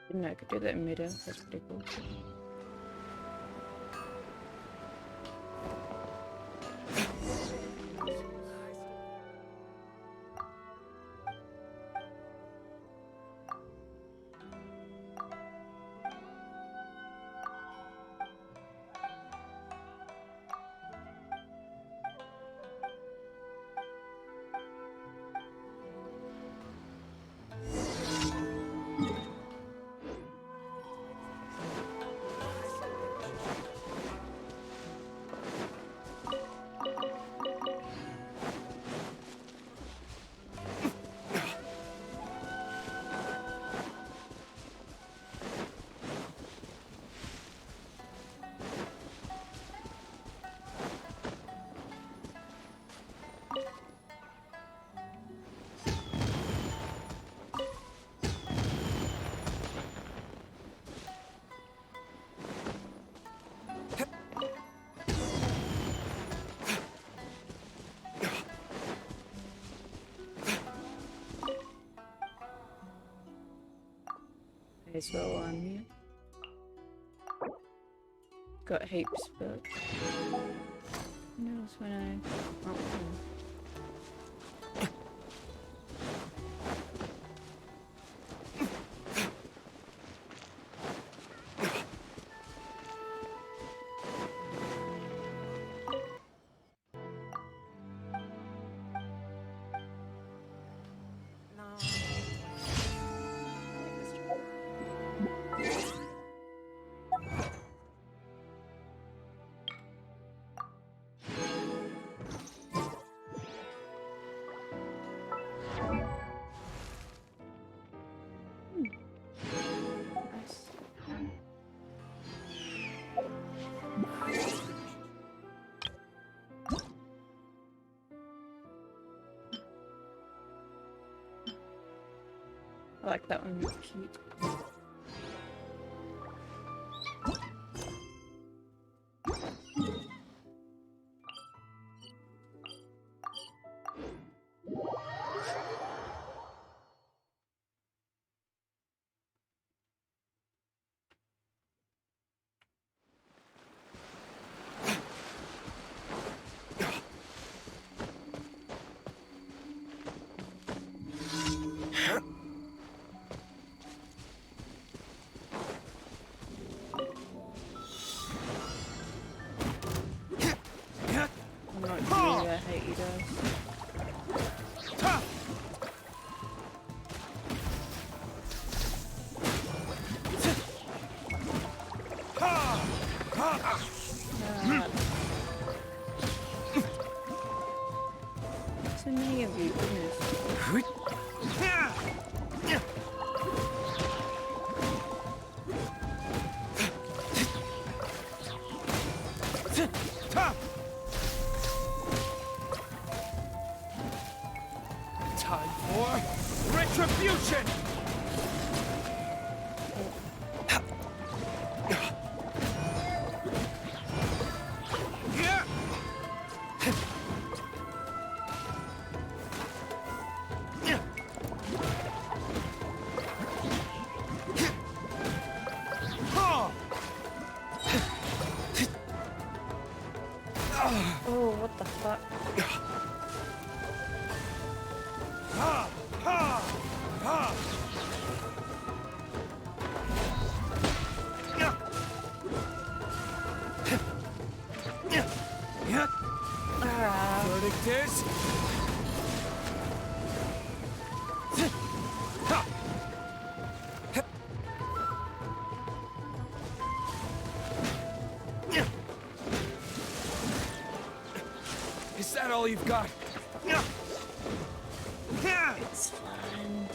Didn't know I could do that in midair. That's pretty cool. As well on here. Got heaps, but who knows when I want them. I like that one, it's cute. I hate you guys. So many of you, goodness. Time for retribution! Oh, what the fuck? Verdict is... Is that all you've got? It's fine.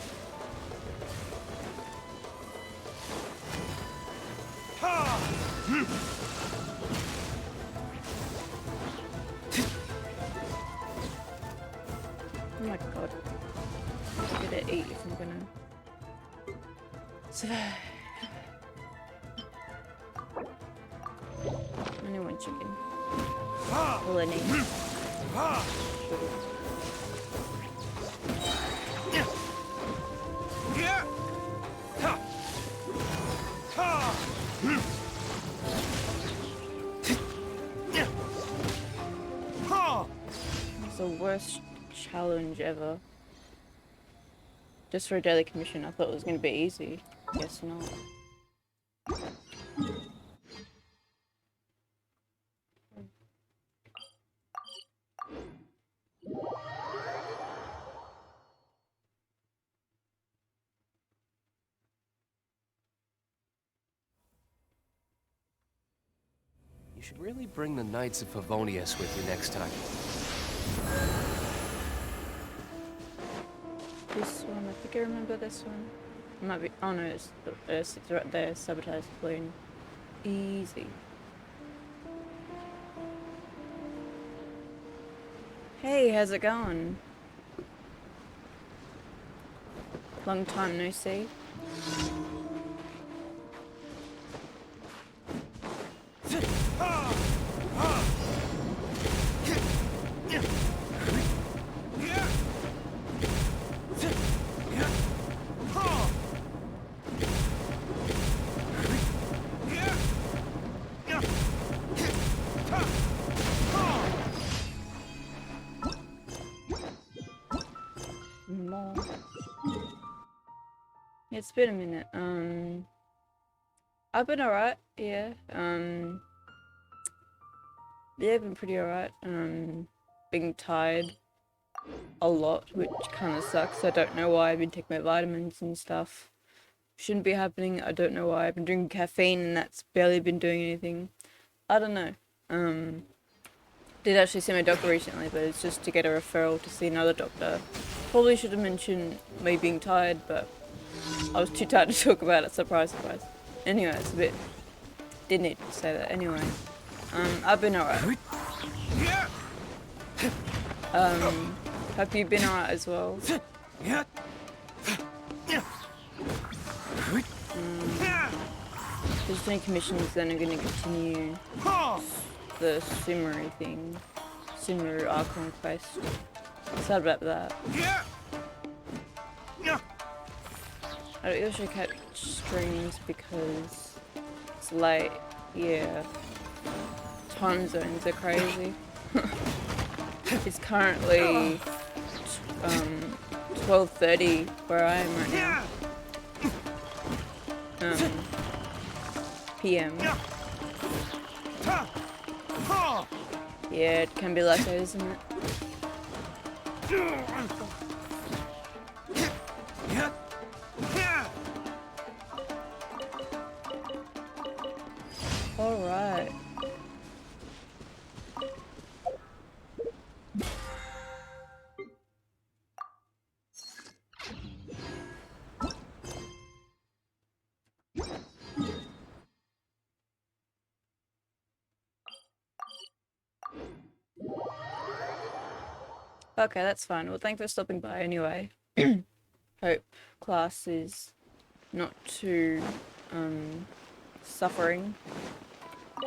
Oh my god. I'm gonna eat if I'm gonna survive. Only one chicken. All I need. worst challenge ever. Just for a daily commission, I thought it was going to be easy. Guess not. You should really bring the Knights of Favonius with you next time. This one, I think I remember this one. It might be. Oh no, it's right there. Sabotage balloon. Easy. Hey, how's it going? Long time no see. More. It's been a minute. I've been alright, yeah. Yeah, I've been pretty alright. Being tired a lot, which kind of sucks. I don't know why. I've been taking my vitamins and stuff. Shouldn't be happening. I don't know why. I've been drinking caffeine and that's barely been doing anything. I don't know. Did actually see my doctor recently, but it's just to get a referral to see another doctor. Probably should have mentioned me being tired, but I was too tired to talk about it. Surprise, surprise. Anyway, it's a bit. Didn't need to say that. Anyway, I've been alright. Hope you've been alright as well. If there's any commissions, then I'm gonna continue the Sumeru thing. Sumeru Archon quest. Sad about that. I don't usually catch streams because it's late. Yeah. Time zones are crazy. It's currently 12:30 where I am right now. PM. Yeah, it can be like that, isn't it? Alright. Okay, that's fine. Well, thanks for stopping by anyway. Hope class is not too, suffering.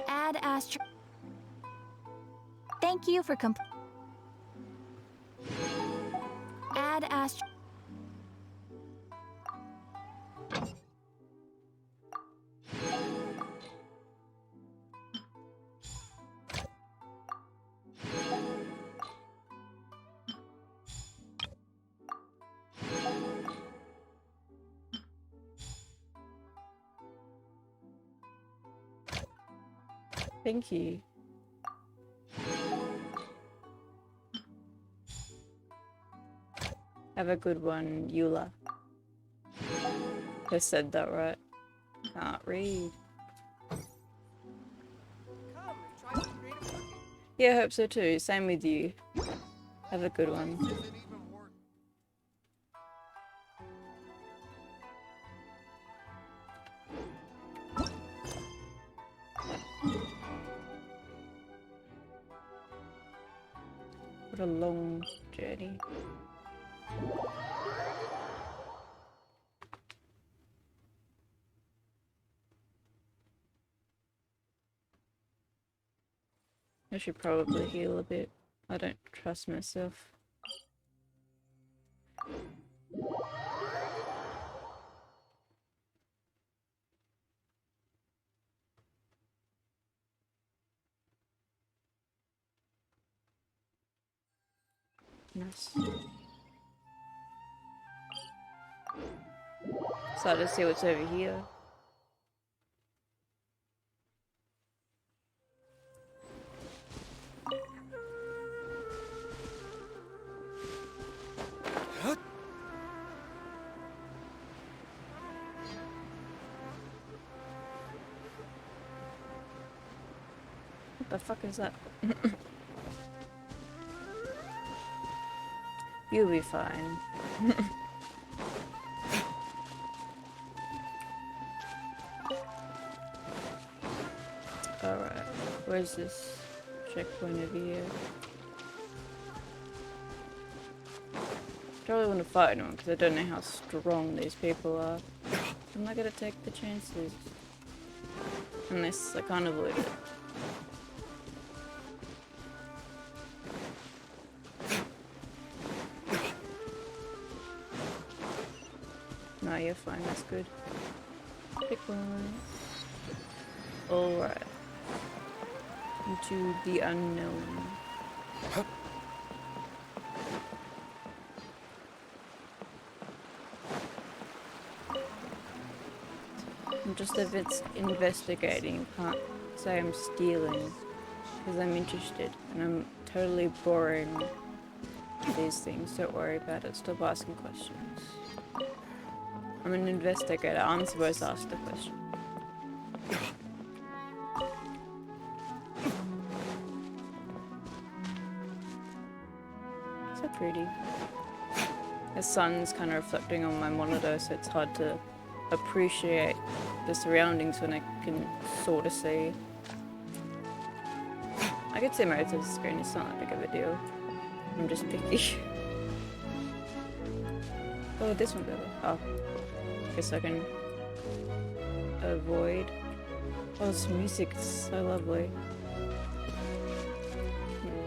Add Astro. Thank you for Add Astro. Thank you. Have a good one, Eula. I said that right. Can't read. Yeah, I hope so too. Same with you. Have a good one. What a long journey. I should probably heal a bit. I don't trust myself. Nice. So let's see what's over here. What the fuck is that? You'll be fine. Alright, where's this checkpoint over here? I really want to fight anyone because I don't know how strong these people are. I'm not gonna take the chances. Unless I can't avoid it. No, you're fine, that's good. Pick one. Alright. Into the unknown. I'm just investigating, can't say I'm stealing. Because I'm interested and I'm totally boring these things. Don't worry about it, stop asking questions. I'm an investigator, I'm supposed to ask the question. So pretty. The sun's kind of reflecting on my monitor, so it's hard to appreciate the surroundings when I can sort of see. I could see most of the screen, it's not that big of a deal. I'm just picky. Oh, this one better. Oh. Guess I can avoid. Oh, this music is so lovely.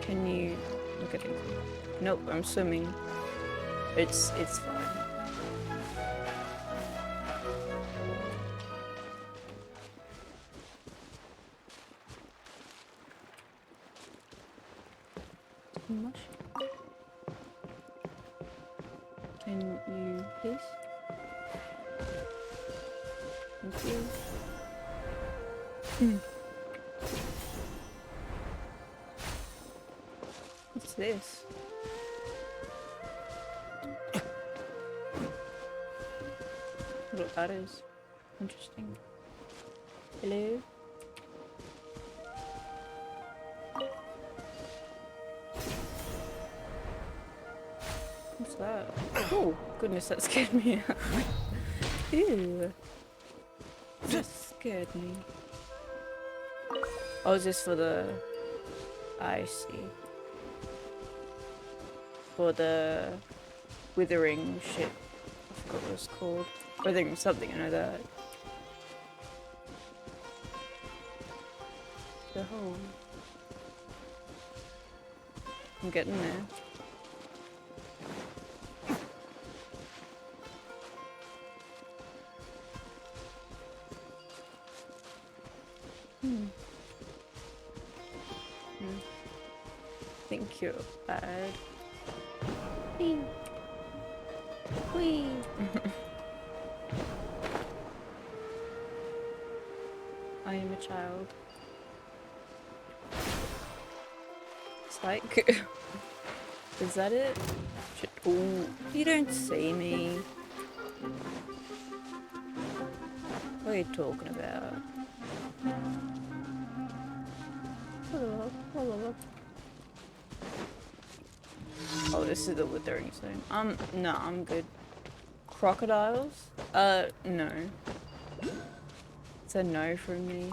Can you look at it? Nope, I'm swimming. It's fine. Much. Can you please? Thank you. What's this? What that is. Interesting. Hello? What's that? Oh, goodness, that scared me. Ew. That scared me. Oh, is this for the... I see. For the... withering shit. I forgot what it's called. Withering something, I know that. The hole. I'm getting there. Think you're bad. Whee! Whee! I am a child. It's like... Is that it? Oh, you don't see me. What are you talking about? Oh, this is the withering zone. No, I'm good. Crocodiles? No. It's a no from me.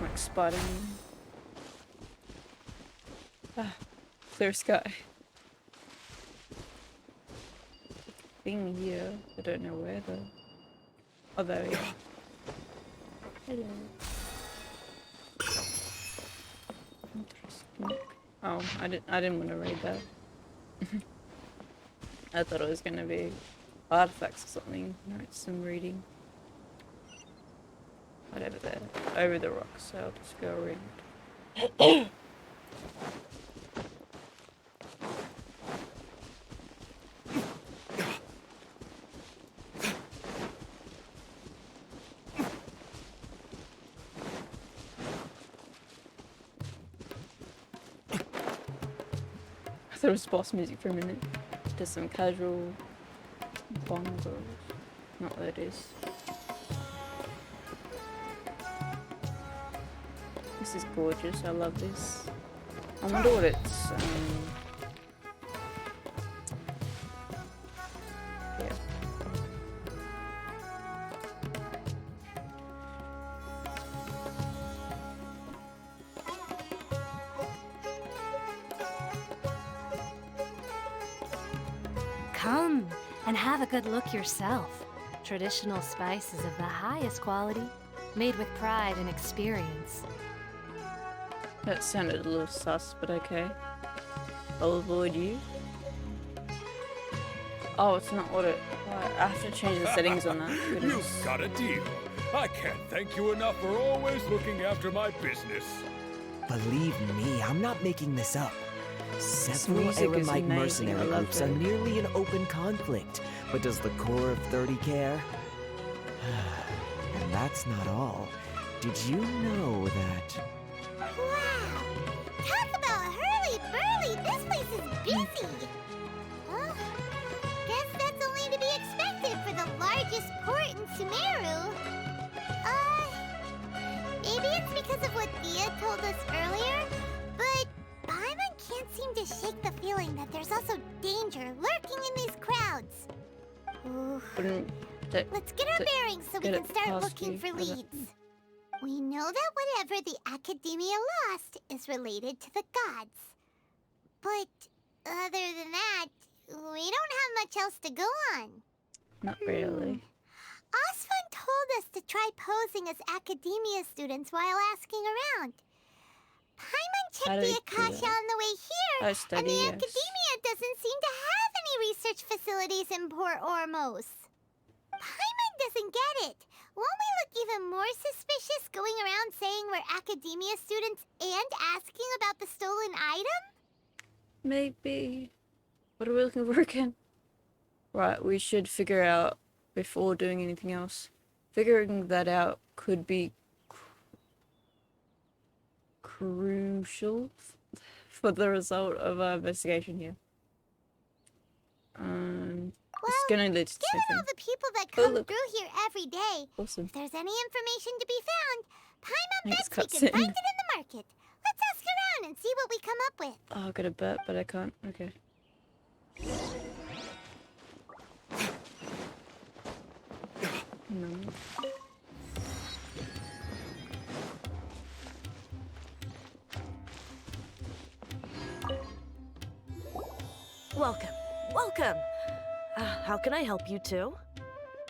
Like Spider-Man. Ah, clear sky. Thing here. I don't know where though. Oh, there we go. Hello. Interesting. Oh, I didn't want to read that. I thought it was gonna be artifacts or something. No, it's some reading. Right over there. Over the rocks, so I'll just go around. I thought it was boss music for a minute. Just some casual bongos. Not what it is. This is gorgeous. I love this. I wonder what it's. Yeah. Come and have a good look yourself. Traditional spices of the highest quality, made with pride and experience. That sounded a little sus, but okay. I'll avoid you. Oh, it's not what it. I have to change the settings on that. You've Goodness. got a deal. I can't thank you enough for always looking after my business. Believe me, I'm not making this up. Several music is Eremite amazing, I mercenary love groups are it. nearly in open conflict, but does the core of 30 care? And that's not all. Did you know that... Wow! Talk about hurly-burly! This place is busy! Well, guess that's only to be expected for the largest port in Sumeru. Maybe it's because of what Thea told us earlier, but Paimon can't seem to shake the feeling that there's also danger lurking in these crowds. Ooh. Let's get our bearings so we get can it start past looking you, for got it. leads. We know that whatever the Academia lost is related to the gods. But other than that, we don't have much else to go on. Not really. Osfun told us to try posing as Academia students while asking around. Paimon How checked do the we do Akasha that? on the way here, I and study, the yes. Academia doesn't seem to have any research facilities in Port Ormos. Paimon doesn't get it. Won't we look even more suspicious going around saying we're Academia students and asking about the stolen item? Maybe. What are we looking for again? Right, we should figure out before doing anything else. Figuring that out could be crucial for the result of our investigation here. It's gonna lead to Given all something. the people that Oh, come look. through here every day, Awesome. if there's any information to be found, Paimon Thanks, bets we can find cutscene. it in the market. Let's ask around and see what we come up with. Oh, I got a bet, but I can't. Okay. No. Welcome. Welcome. How can I help you two?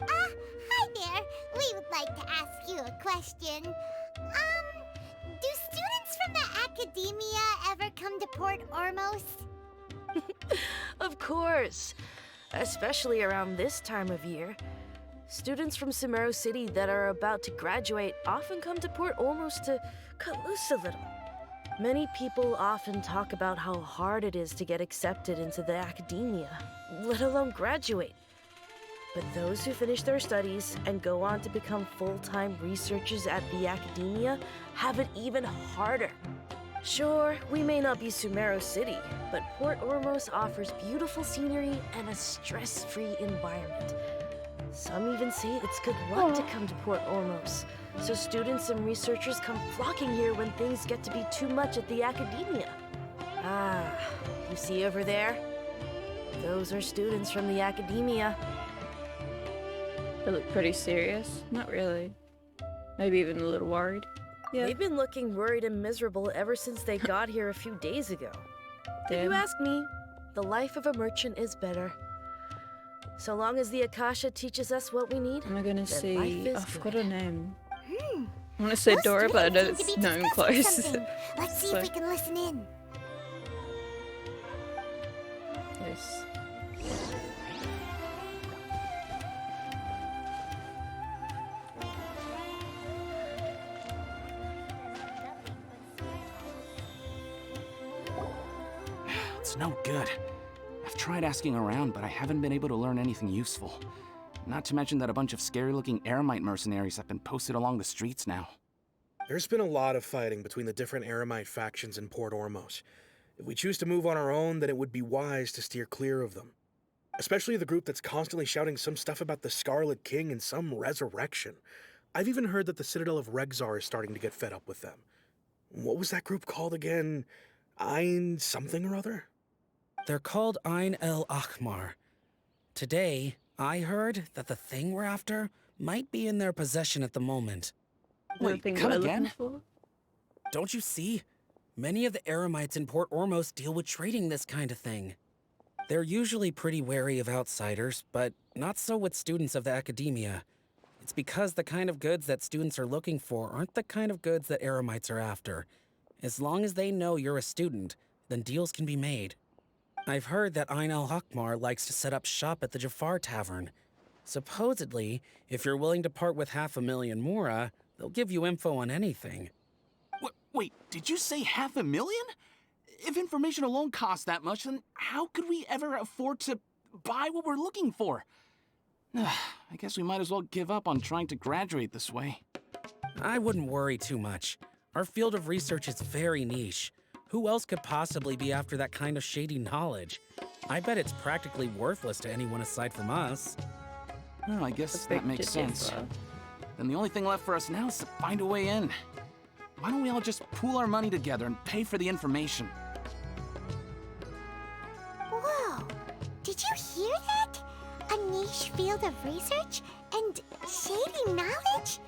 Hi there. We would like to ask you a question. Do students from the Academia ever come to Port Ormos? Of course. Especially around this time of year. Students from Sumeru City that are about to graduate often come to Port Ormos to cut loose a little. Many people often talk about how hard it is to get accepted into the academia, let alone graduate. But those who finish their studies and go on to become full-time researchers at the academia have it even harder. Sure, we may not be Sumeru City, but Port Ormos offers beautiful scenery and a stress-free environment. Some even say it's good luck to come to Port Ormos, so students and researchers come flocking here when things get to be too much at the academia. Ah, you see over there? Those are students from the academia. They look pretty serious. Not really. Maybe even a little worried. Yeah. They've been looking worried and miserable ever since they got here a few days ago. If you Damn. ask me, the life of a merchant is better. So long as the Akasha teaches us what we need, Am I gonna then see? life is I forgot good. her name. I want to say Those Dora, but I know students seem it's to be known discussing close. something. Let's see So- if we can listen in. Yes. It's no good. I've tried asking around, but I haven't been able to learn anything useful. Not to mention that a bunch of scary-looking Eremite mercenaries have been posted along the streets now. There's been a lot of fighting between the different Eremite factions in Port Ormos. If we choose to move on our own, then it would be wise to steer clear of them. Especially the group that's constantly shouting some stuff about the Scarlet King and some resurrection. I've even heard that the Citadel of Regzar is starting to get fed up with them. What was that group called again? Ein something or other? They're called Ein El Akhmar. Today, I heard that the thing we're after might be in their possession at the moment. Wait, Thing come we're again? looking for? Don't you see? Many of the Eremites in Port Ormos deal with trading this kind of thing. They're usually pretty wary of outsiders, but not so with students of the academia. It's because the kind of goods that students are looking for aren't the kind of goods that Eremites are after. As long as they know you're a student, then deals can be made. I've heard that Ein El Hakmar likes to set up shop at the Jafar Tavern. Supposedly, if you're willing to part with 500,000 mora, they'll give you info on anything. Wait, did you say 500,000? If information alone costs that much, then how could we ever afford to buy what we're looking for? I guess we might as well give up on trying to graduate this way. I wouldn't worry too much. Our field of research is very niche. Who else could possibly be after that kind of shady knowledge? I bet it's practically worthless to anyone aside from us. Oh, I guess that makes sense. Then the only thing left for us now is to find a way in. Why don't we all just pool our money together and pay for the information? Whoa! Did you hear that? A niche field of research and shady knowledge?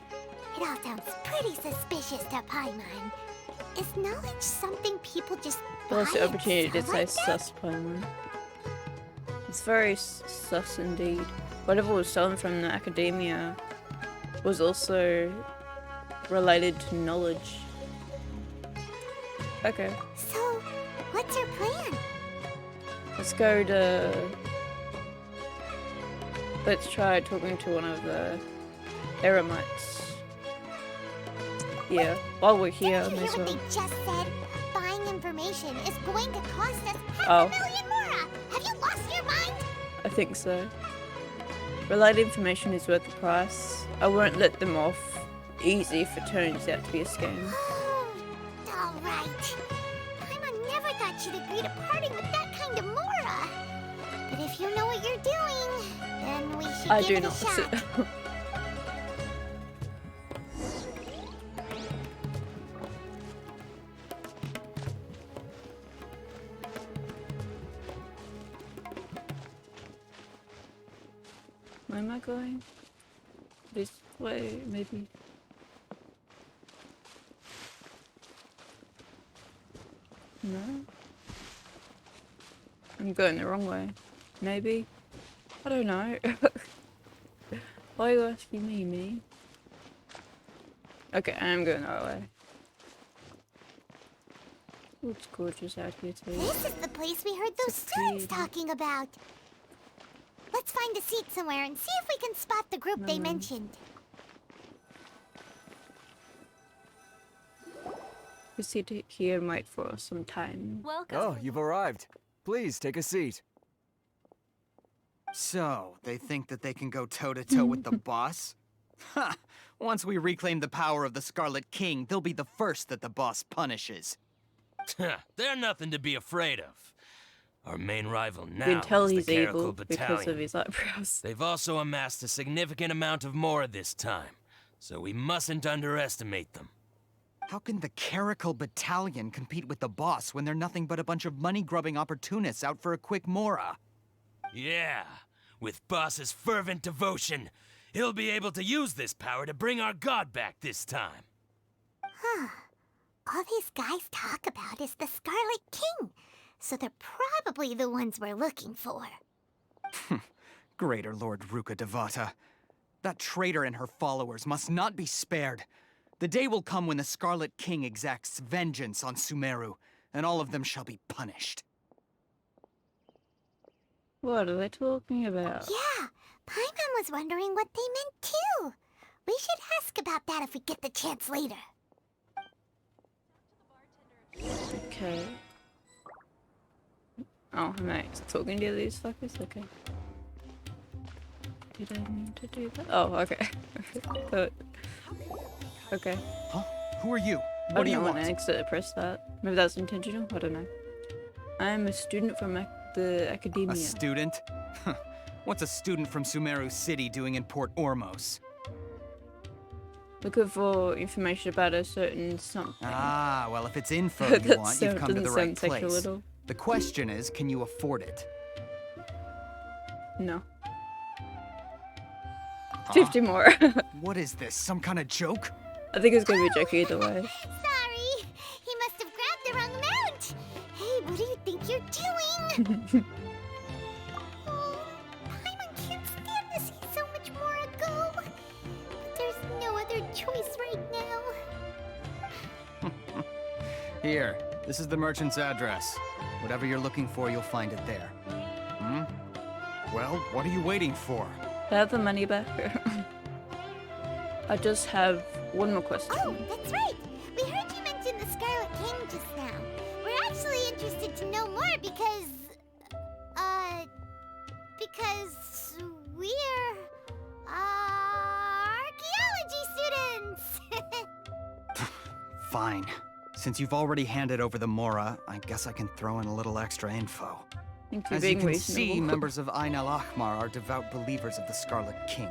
It all sounds pretty suspicious to Paimon. Is knowledge something people just buy Lost the and opportunity to sell say like that? sus Paimon. It's very sus indeed. Whatever was stolen from the academia was also related to knowledge. Okay. So, what's your plan? Let's go to... Let's try talking to one of the Eremites. Yeah, while we're here, Didn't you may as hear what well. they just said? Buying information is going to cost us Oh. 500,000 mora! Have you lost your mind? I think so. Related information is worth the price. I won't let them off easy if it turns out to be a scam. Alright. Paimon never thought she'd agree to parting with that kind of mora. But if you know what you're doing, then we should I give do it a not. shot. Where am I going? This way, maybe. No? I'm going the wrong way. Maybe? I don't know. Why are you asking me? Okay, I am going the right way. Oh, it's gorgeous out here too. This is the place we heard those students talking about. Let's find a seat somewhere and see if we can spot the group they mentioned. We sit here and wait for some time. Welcome. Oh, you've arrived. Please take a seat. So, they think that they can go toe-to-toe with the boss? Ha! Once we reclaim the power of the Scarlet King, they'll be the first that the boss punishes. They're nothing to be afraid of. Our main rival You now can tell is the he's evil Caracal because Battalion. of his eyebrows. They've also amassed a significant amount of more this time, so we mustn't underestimate them. How can the Caracal Battalion compete with the boss when they're nothing but a bunch of money-grubbing opportunists out for a quick mora? Yeah, with Boss's fervent devotion, he'll be able to use this power to bring our god back this time. Huh. All these guys talk about is the Scarlet King, so they're probably the ones we're looking for. Greater Lord Ruka Devata. That traitor and her followers must not be spared. The day will come when the Scarlet King exacts vengeance on Sumeru, and all of them shall be punished. What are they talking about? Yeah, Paimon was wondering what they meant too. We should ask about that if we get the chance later. Okay. Oh, am I talking to these fuckers? Okay. Did I mean to do that? Oh, okay. Okay. Huh? Who are you? I What don't do you know want? when I accidentally pressed that. Maybe that's intentional? I don't know. I'm a student from the academia. A student? What's a student from Sumeru City doing in Port Ormos? Looking for information about a certain something. Ah, well, if it's info you That want, you've come to doesn't the right sound sexual place. at all. The question is, can you afford it? No. Huh? 50 more. What is this, some kind of joke? I think it's gonna be a joke either way. Sorry, he must have grabbed the wrong amount. Hey, what do you think you're doing? Oh, Paimon can't stand to see so much more ago. But there's no other choice right now. Here, this is the merchant's address. Whatever you're looking for, you'll find it there. Hmm? Well, what are you waiting for? I have the money back. I just have one more question. Oh, that's right. We heard you mention the Scarlet King just now. We're actually interested to know more because we're archaeology students. Fine. Since you've already handed over the Mora, I guess I can throw in a little extra info. Thank you As for you being can see, reasonable. members of Ain al-Ahmar are devout believers of the Scarlet King.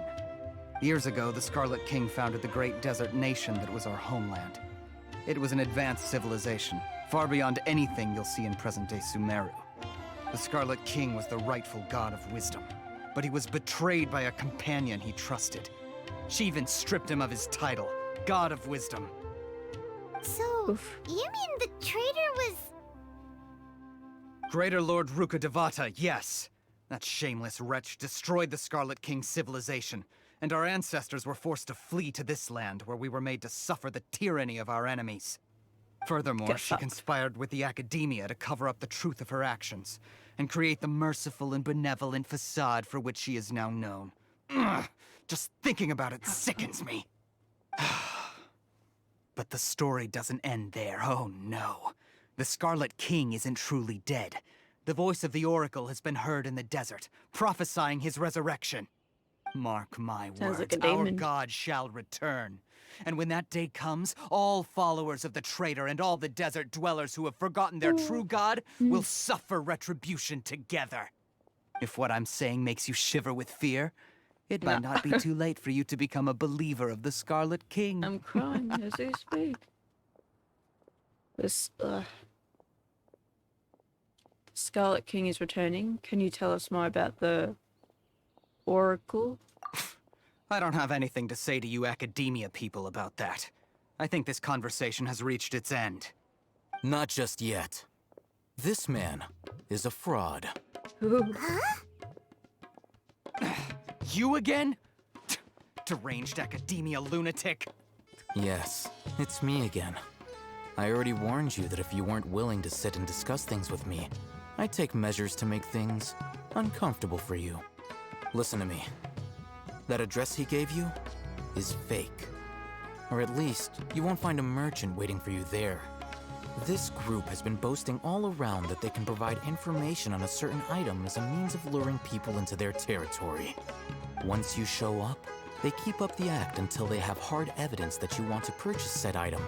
Years ago, the Scarlet King founded the great desert nation that was our homeland. It was an advanced civilization, far beyond anything you'll see in present-day Sumeru. The Scarlet King was the rightful god of wisdom, but he was betrayed by a companion he trusted. She even stripped him of his title, God of Wisdom. So, you mean the traitor was... Greater Lord Rukkhadevata, yes. That shameless wretch destroyed the Scarlet King's civilization, and our ancestors were forced to flee to this land where we were made to suffer the tyranny of our enemies. Furthermore, Get she fucked. conspired with the academia to cover up the truth of her actions, and create the merciful and benevolent facade for which she is now known. Ugh, just thinking about it sickens me. But the story doesn't end there, oh no. The Scarlet King isn't truly dead. The voice of the Oracle has been heard in the desert, prophesying his resurrection. Mark my Sounds words, like a our demon. god shall return. And when that day comes, all followers of the traitor and all the desert dwellers who have forgotten their true god will suffer retribution together. If what I'm saying makes you shiver with fear, it might not be too late for you to become a believer of the Scarlet King. I'm crying as I speak. This, Scarlet King is returning. Can you tell us more about the Oracle? I don't have anything to say to you academia people about that. I think this conversation has reached its end. Not just yet. This man is a fraud. You again? Deranged academia lunatic. Yes, it's me again. I already warned you that if you weren't willing to sit and discuss things with me, I'd take measures to make things uncomfortable for you. Listen to me. That address he gave you is fake. Or at least, you won't find a merchant waiting for you there. This group has been boasting all around that they can provide information on a certain item as a means of luring people into their territory. Once you show up, they keep up the act until they have hard evidence that you want to purchase said item.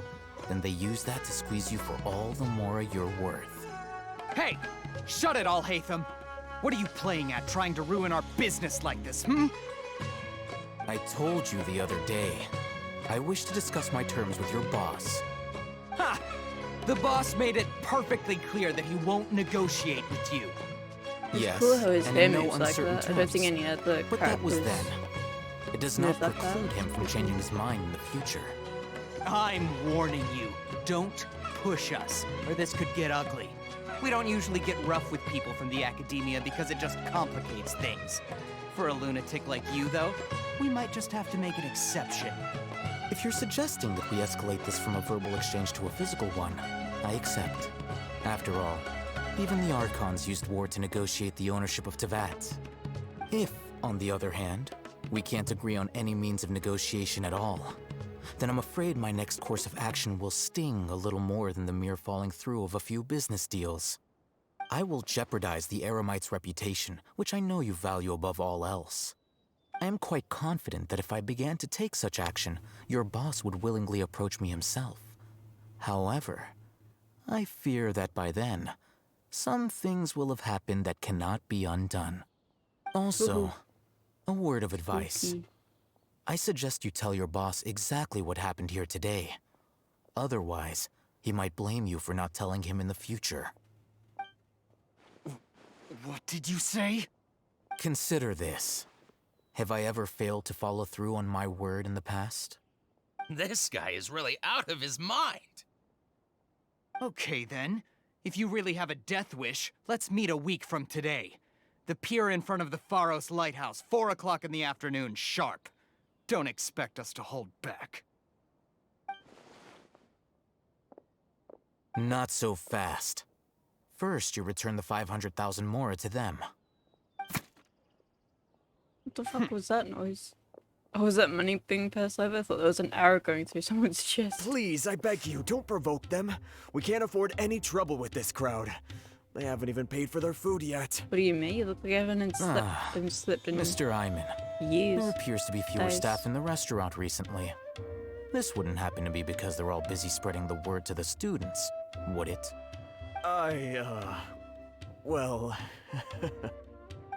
Then they use that to squeeze you for all the more you're worth. Hey! Shut it all, Hatham! What are you playing at, trying to ruin our business like this, hmm? I told you the other day. I wish to discuss my terms with your boss. Ha! The boss made it perfectly clear that he won't negotiate with you. Yes, Cool how his and hair in no moves like uncertain that. I don't think terms. any other But that was characters then. It does move not like that. preclude him from changing his mind in the future. I'm warning you, don't push us, or this could get ugly. We don't usually get rough with people from the academia because it just complicates things. For a lunatic like you, though, we might just have to make an exception. If you're suggesting that we escalate this from a verbal exchange to a physical one, I accept. After all, even the Archons used war to negotiate the ownership of Tevat. If, on the other hand, we can't agree on any means of negotiation at all, then I'm afraid my next course of action will sting a little more than the mere falling through of a few business deals. I will jeopardize the Eremite's reputation, which I know you value above all else. I am quite confident that if I began to take such action, your boss would willingly approach me himself. However, I fear that by then, some things will have happened that cannot be undone. Also, a word of advice. I suggest you tell your boss exactly what happened here today. Otherwise, he might blame you for not telling him in the future. What did you say? Consider this. Have I ever failed to follow through on my word in the past? This guy is really out of his mind. Okay then. If you really have a death wish, let's meet a week from today. The pier in front of the Pharos Lighthouse, 4 o'clock in the afternoon, sharp. Don't expect us to hold back. Not so fast. First, you return the 500,000 mora to them. What the fuck was that noise? Oh, was that money being passed over? I thought there was an arrow going through someone's chest. Please, I beg you, don't provoke them. We can't afford any trouble with this crowd. They haven't even paid for their food yet. What do you mean? You look like you haven't been slipped in Mr. Iman, years. there appears to be fewer staff in the restaurant recently. This wouldn't happen to be because they're all busy spreading the word to the students, would it? Well...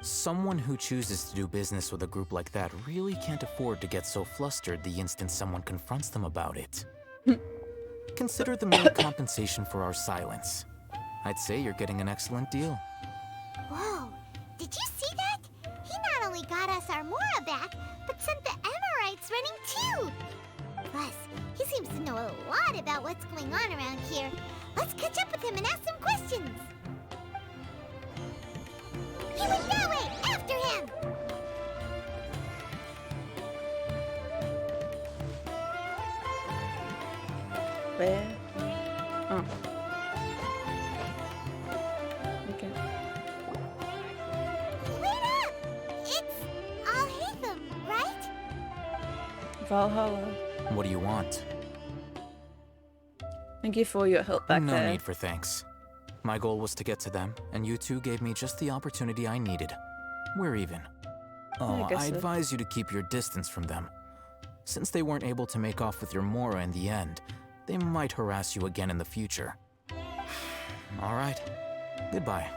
Someone who chooses to do business with a group like that really can't afford to get so flustered the instant someone confronts them about it. Consider the mere compensation for our silence. I'd say you're getting an excellent deal. Whoa, did you see that? He not only got us our Mora back, but sent the Emirites running too. Plus, he seems to know a lot about what's going on around here. Let's catch up with him and ask some questions. He went that way! After him! Where? Oh. Okay. Wait up! It's Al-Haytham, right? Valhalla. What do you want? Thank you for your help back there. No need for thanks. My goal was to get to them, and you two gave me just the opportunity I needed. We're even. Oh, I advise you to keep your distance from them. Since they weren't able to make off with your Mora in the end, they might harass you again in the future. All right. Goodbye.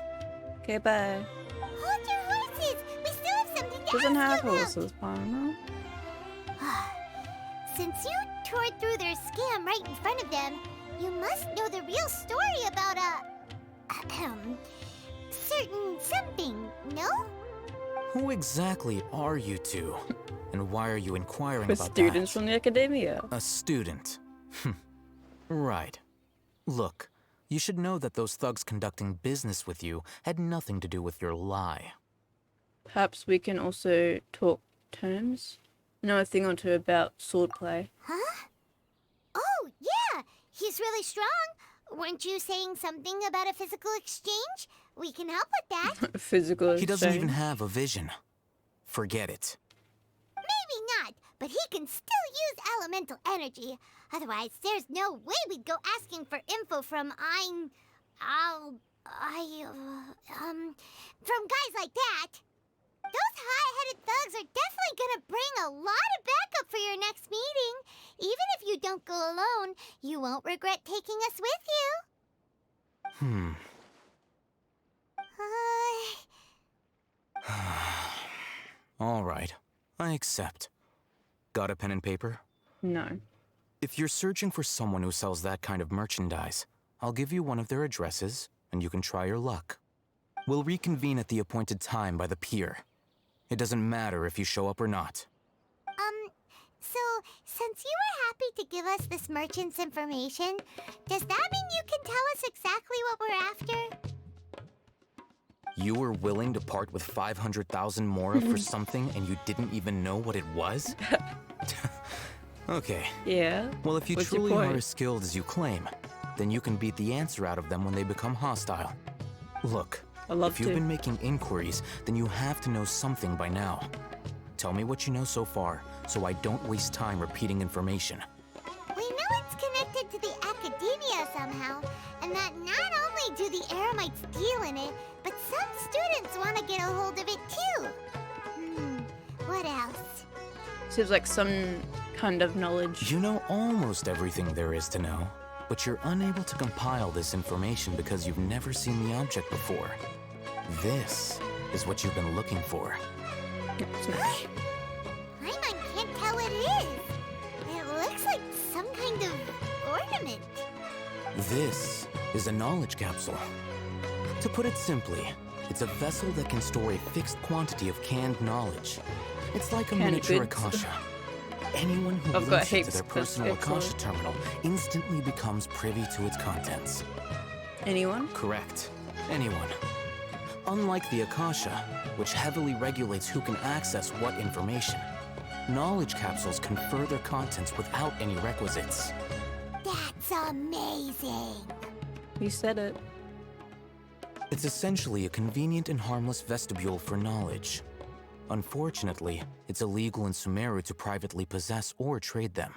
Okay, bye. Hold your horses! We still have something to Doesn't have ask you about. horses, Palmer. Since you tore through their scam right in front of them, you must know the real story about certain something, no? Who exactly are you two? And why are you inquiring For about students that? from the academia. A student. Right. Look, you should know that those thugs conducting business with you had nothing to do with your lie. Perhaps we can also talk terms? Know a thing or two about swordplay. Huh? Oh, yeah! He's really strong. Weren't you saying something about a physical exchange? We can help with that. Physical exchange? He doesn't even have a vision. Forget it. Maybe not, but he can still use elemental energy. Otherwise, there's no way we'd go asking for info from from guys like that. Those hot-headed thugs are definitely gonna bring a lot of backup for your next meeting. Even if you don't go alone, you won't regret taking us with you. All right. I accept. Got a pen and paper? No. If you're searching for someone who sells that kind of merchandise, I'll give you one of their addresses, and you can try your luck. We'll reconvene at the appointed time by the pier. It doesn't matter if you show up or not. So, since you were happy to give us this merchant's information, does that mean you can tell us exactly what we're after? You were willing to part with 500,000 mora for something and you didn't even know what it was? Okay. Yeah? Well, if you What's your truly are point? as skilled as you claim, then you can beat the answer out of them when they become hostile. Look, if you've been making inquiries, then you have to know something by now. Tell me what you know so far, so I don't waste time repeating information. We know it's connected to the academia somehow, and that not only do the Eremites deal in it, but some students want to get a hold of it too. What else? Seems like some kind of knowledge. You know almost everything there is to know, but you're unable to compile this information because you've never seen the object before. This is what you've been looking for. Smash. Paimon can't tell what it is. It looks like some kind of ornament. This is a knowledge capsule. To put it simply, it's a vessel that can store a fixed quantity of canned knowledge. It's like a miniature Akasha. Anyone who links it to their personal Akasha terminal instantly becomes privy to its contents. Anyone? Correct. Anyone. Unlike the Akasha, which heavily regulates who can access what information, knowledge capsules confer their contents without any requisites. That's amazing. You said it. It's essentially a convenient and harmless vestibule for knowledge. Unfortunately, it's illegal in Sumeru to privately possess or trade them.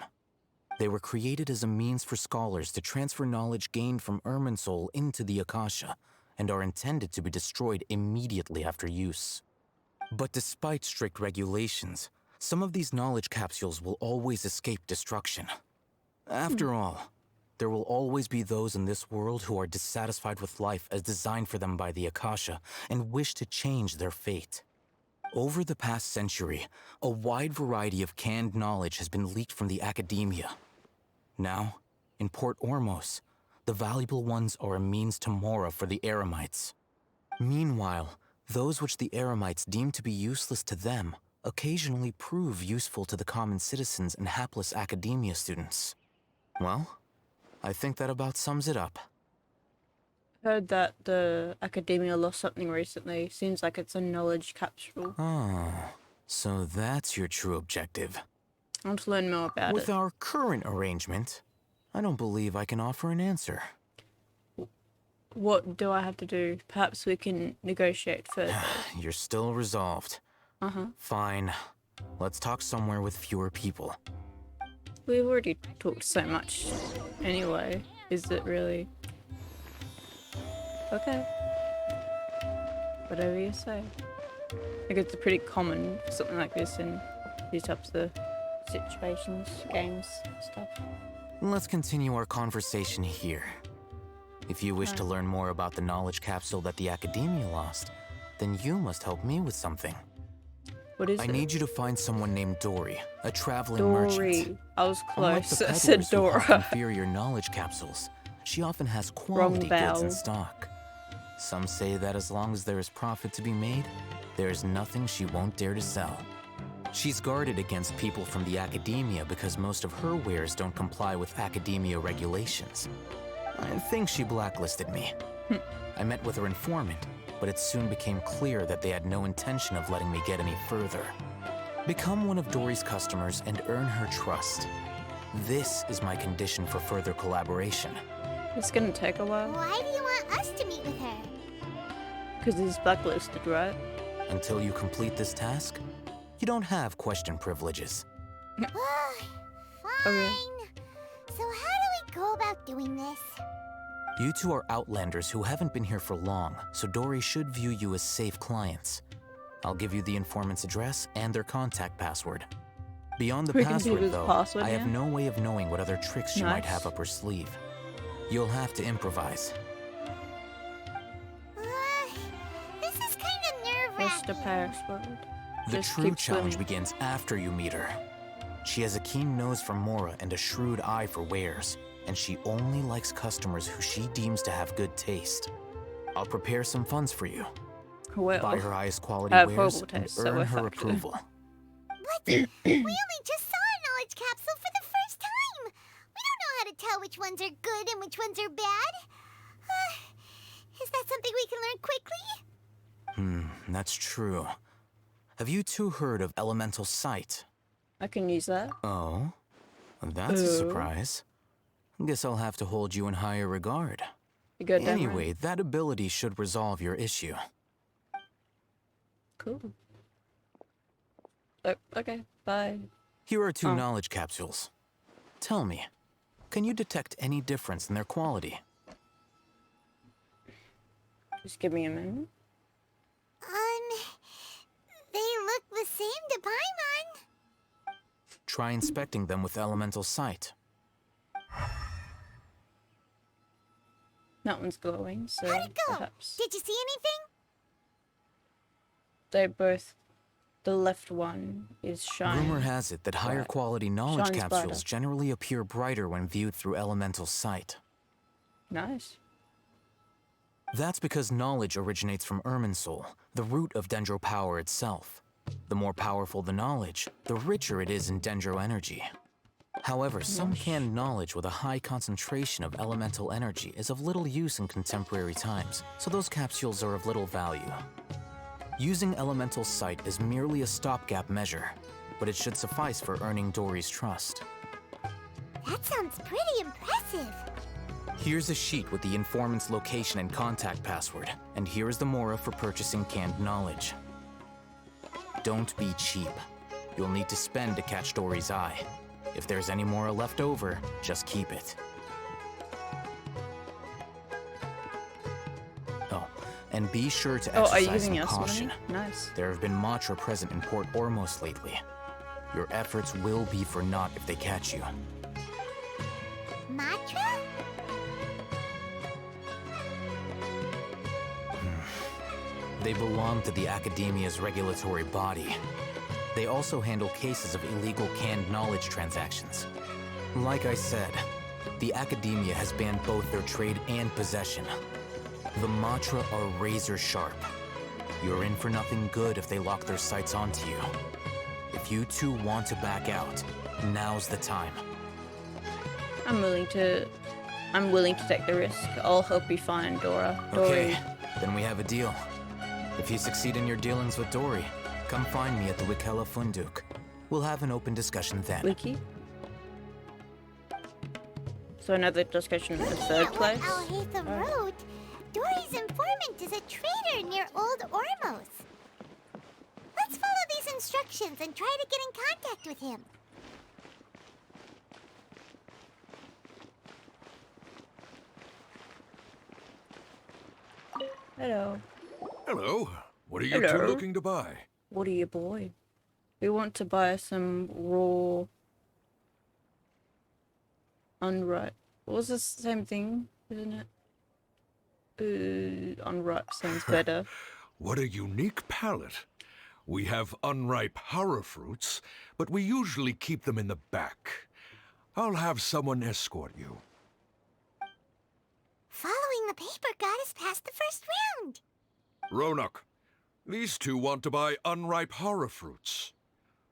They were created as a means for scholars to transfer knowledge gained from Irminsul into the Akasha, and are intended to be destroyed immediately after use. But despite strict regulations, some of these knowledge capsules will always escape destruction. After all, there will always be those in this world who are dissatisfied with life as designed for them by the Akasha and wish to change their fate. Over the past century, a wide variety of canned knowledge has been leaked from the academia. Now, in Port Ormos, the valuable ones are a means to Mora for the Eremites. Meanwhile, those which the Eremites deem to be useless to them occasionally prove useful to the common citizens and hapless academia students. Well, I think that about sums it up. Heard that the academia lost something recently. Seems like it's a knowledge capsule. Oh, so that's your true objective. I want to learn more about it. With our current arrangement, I don't believe I can offer an answer. What do I have to do? Perhaps we can negotiate further. You're still resolved. Fine. Let's talk somewhere with fewer people. We've already talked so much anyway. Is it really? Okay. Whatever you say. I think it's pretty common for something like this in these types of situations, games, stuff. Let's continue our conversation here. If you wish to learn more about the knowledge capsule that the Academia lost, then you must help me with something. What is it? I need you to find someone named Dory, a traveling Dory. merchant. I was Unlike close. the I said peddlers who hawk Dora. inferior knowledge capsules, she often has quality goods in stock. Some say that as long as there is profit to be made, there is nothing she won't dare to sell. She's guarded against people from the Academia because most of her wares don't comply with Academia regulations. I think she blacklisted me. I met with her informant, but it soon became clear that they had no intention of letting me get any further. Become one of Dory's customers and earn her trust. This is my condition for further collaboration. It's gonna take a while. Why do you want us to meet with her? Because he's blacklisted, right? Until you complete this task, you don't have question privileges. Fine. Okay. So how do we go about doing this? You two are Outlanders who haven't been here for long, so Dory should view you as safe clients. I'll give you the informant's address and their contact password. Beyond the We can do password, this though, password, I have yeah? no way of knowing what other tricks she might Nice. have up her sleeve. You'll have to improvise. This is kind of What's the nerve-wracking. password? The Just true keep challenge swimming. begins after you meet her. She has a keen nose for Mora and a shrewd eye for wares, and she only likes customers who she deems to have good taste. I'll prepare some funds for you. Well, Buy her highest quality I have wares horrible and taste, so earn we're her fucked. approval. What? We only just saw a knowledge capsule for the first time. We don't know how to tell which ones are good and which ones are bad. Is that something we can learn quickly? That's true. Have you two heard of elemental sight? I can use that. Oh? That's a surprise. Guess I'll have to hold you in higher regard. You go down. Anyway, that ability should resolve your issue. Cool. Oh, okay, bye. Here are two knowledge capsules. Tell me, can you detect any difference in their quality? Just give me a minute. They look the same to Paimon. Try inspecting them with elemental sight. That one's glowing, so How'd it go? perhaps Did you see anything? they both. The left one is shining. Rumor has it that higher bright. quality knowledge Shines capsules brighter. generally appear brighter when viewed through elemental sight. Nice. That's because knowledge originates from Irminsul, the root of Dendro power itself. The more powerful the knowledge, the richer it is in Dendro energy. However, some canned knowledge with a high concentration of elemental energy is of little use in contemporary times, so those capsules are of little value. Using elemental sight is merely a stopgap measure, but it should suffice for earning Dory's trust. That sounds pretty impressive. Here's a sheet with the informant's location and contact password, and here is the mora for purchasing canned knowledge. Don't be cheap. You'll need to spend to catch Dory's eye. If there's any mora left over, just keep it. Oh, and be sure to Oh, are you exercise using some us money? caution. Nice. There have been Matra present in Port Ormos lately. Your efforts will be for naught if they catch you. Matra? They belong to the Academia's regulatory body. They also handle cases of illegal canned knowledge transactions. Like I said, the Academia has banned both their trade and possession. The Matra are razor sharp. You're in for nothing good if they lock their sights onto you. If you two want to back out, now's the time. I'm willing to take the risk. I'll help you find Dora. Okay, then we have a deal. If you succeed in your dealings with Dory, come find me at the Wikela Funduk. We'll have an open discussion then. Wiki. So another discussion in the third place. Alhaitha Road. Dory's informant is a trader near Old Ormos. Let's follow these instructions and try to get in contact with him. Hello. Hello. What are you two Hello. looking to buy? What are you, boy? We want to buy some raw. Unripe. What was the same thing, isn't it? Unripe sounds better. What a unique palate. We have unripe horror fruits, but we usually keep them in the back. I'll have someone escort you. Following the paper got us past the first round. Ronak, these two want to buy unripe horror fruits.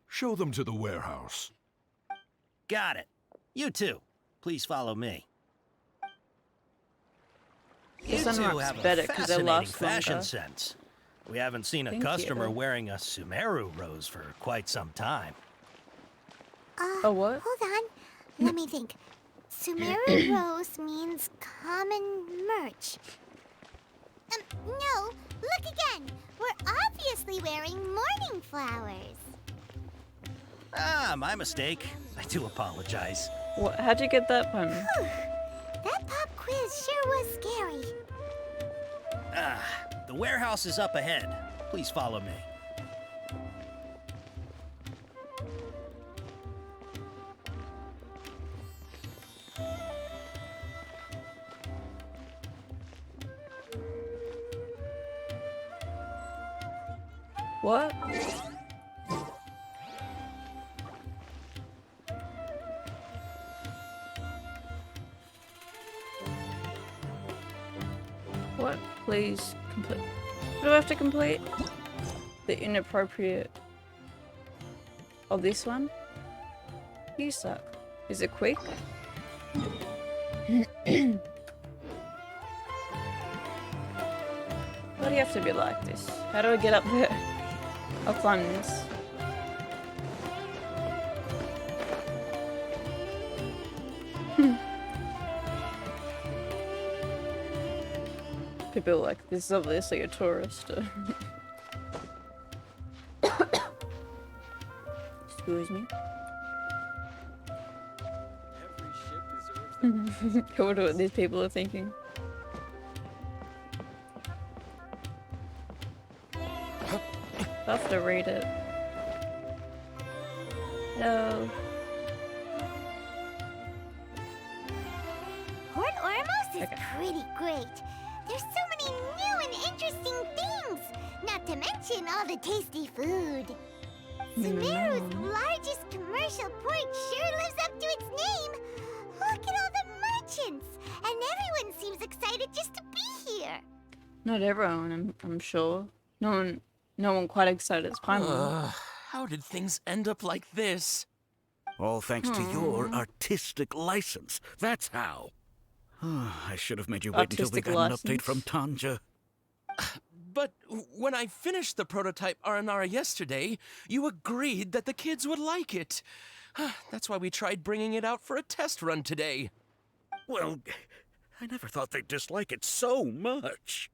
Show them to the warehouse. Got it. You too. Please follow me. You This two unripe's have a better 'cause they fascinating last fashion longer. sense. We haven't seen a Thank customer you. wearing a Sumeru rose for quite some time. Oh, what? Hold on. Let me think. Sumeru Rose means common merch. No. Look again. We're obviously wearing morning flowers. Ah, my mistake. I do apologize. What? How'd you get that one? That pop quiz sure was scary. Ah, the warehouse is up ahead. Please follow me. What? What? Please complete. What do I have to complete? The inappropriate. Oh, this one? You suck. Is it quick? Why do you have to be like this? How do I get up there? I'll climb this. People are like, this is obviously a tourist. Excuse me. I wonder what these people are thinking. I have to read it. No. Port Ormos is pretty great. There's so many new and interesting things. Not to mention all the tasty food. Sumeru's largest commercial port sure lives up to its name. Look at all the merchants, and everyone seems excited just to be here. Not everyone, I'm sure. No one quite excited as Paimon. How did things end up like this? All thanks to your artistic license. That's how. I should have made you wait until we got an update from Tanja. But when I finished the prototype Aranara yesterday, you agreed that the kids would like it. That's why we tried bringing it out for a test run today. Well, I never thought they'd dislike it so much.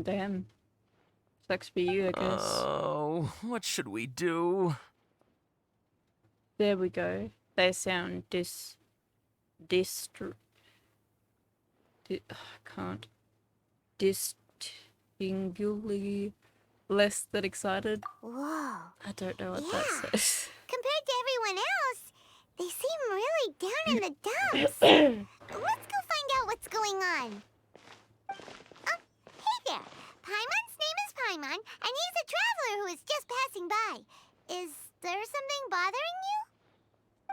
Damn. Sucks for you, I guess. Oh, what should we do? There we go. They sound distinctly less than excited. Whoa. I don't know what that says. Compared to everyone else, they seem really down in the dumps. Let's go find out what's going on. Oh, hey there. Paimon's name is Paimon, and he's a traveler who is just passing by. Is there something bothering you?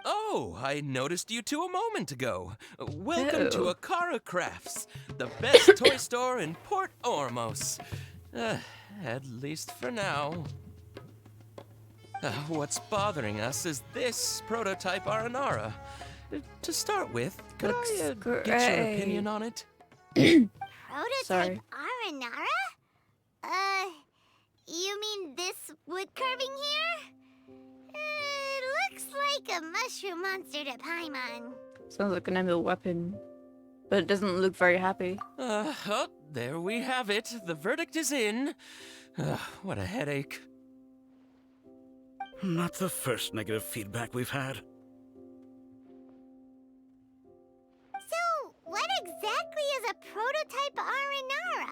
Oh, I noticed you two a moment ago. Welcome to Ew. Akara Crafts, the best toy store in Port Ormos. At least for now. What's bothering us is this prototype Aranara. To start with, could I get your opinion on it? Prototype Aranara? You mean this wood carving here? It looks like a mushroom monster to Paimon. Sounds like an evil weapon, but it doesn't look very happy. Oh, there we have it. The verdict is in. What a headache. Not the first negative feedback we've had. So, what exactly is a prototype Aranara?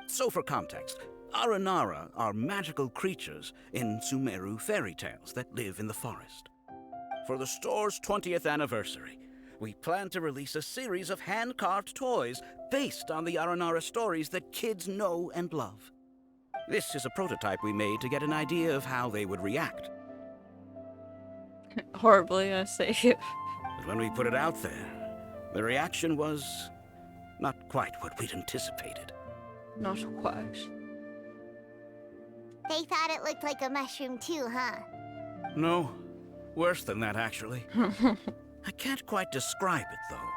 So for context, Aranara are magical creatures in Sumeru fairy tales that live in the forest. For the store's 20th anniversary, we plan to release a series of hand-carved toys based on the Aranara stories that kids know and love. This is a prototype we made to get an idea of how they would react. Horribly, I say. But when we put it out there, the reaction was not quite what we'd anticipated. Not quite. They thought it looked like a mushroom too, huh? No, worse than that, actually. I can't quite describe it, though.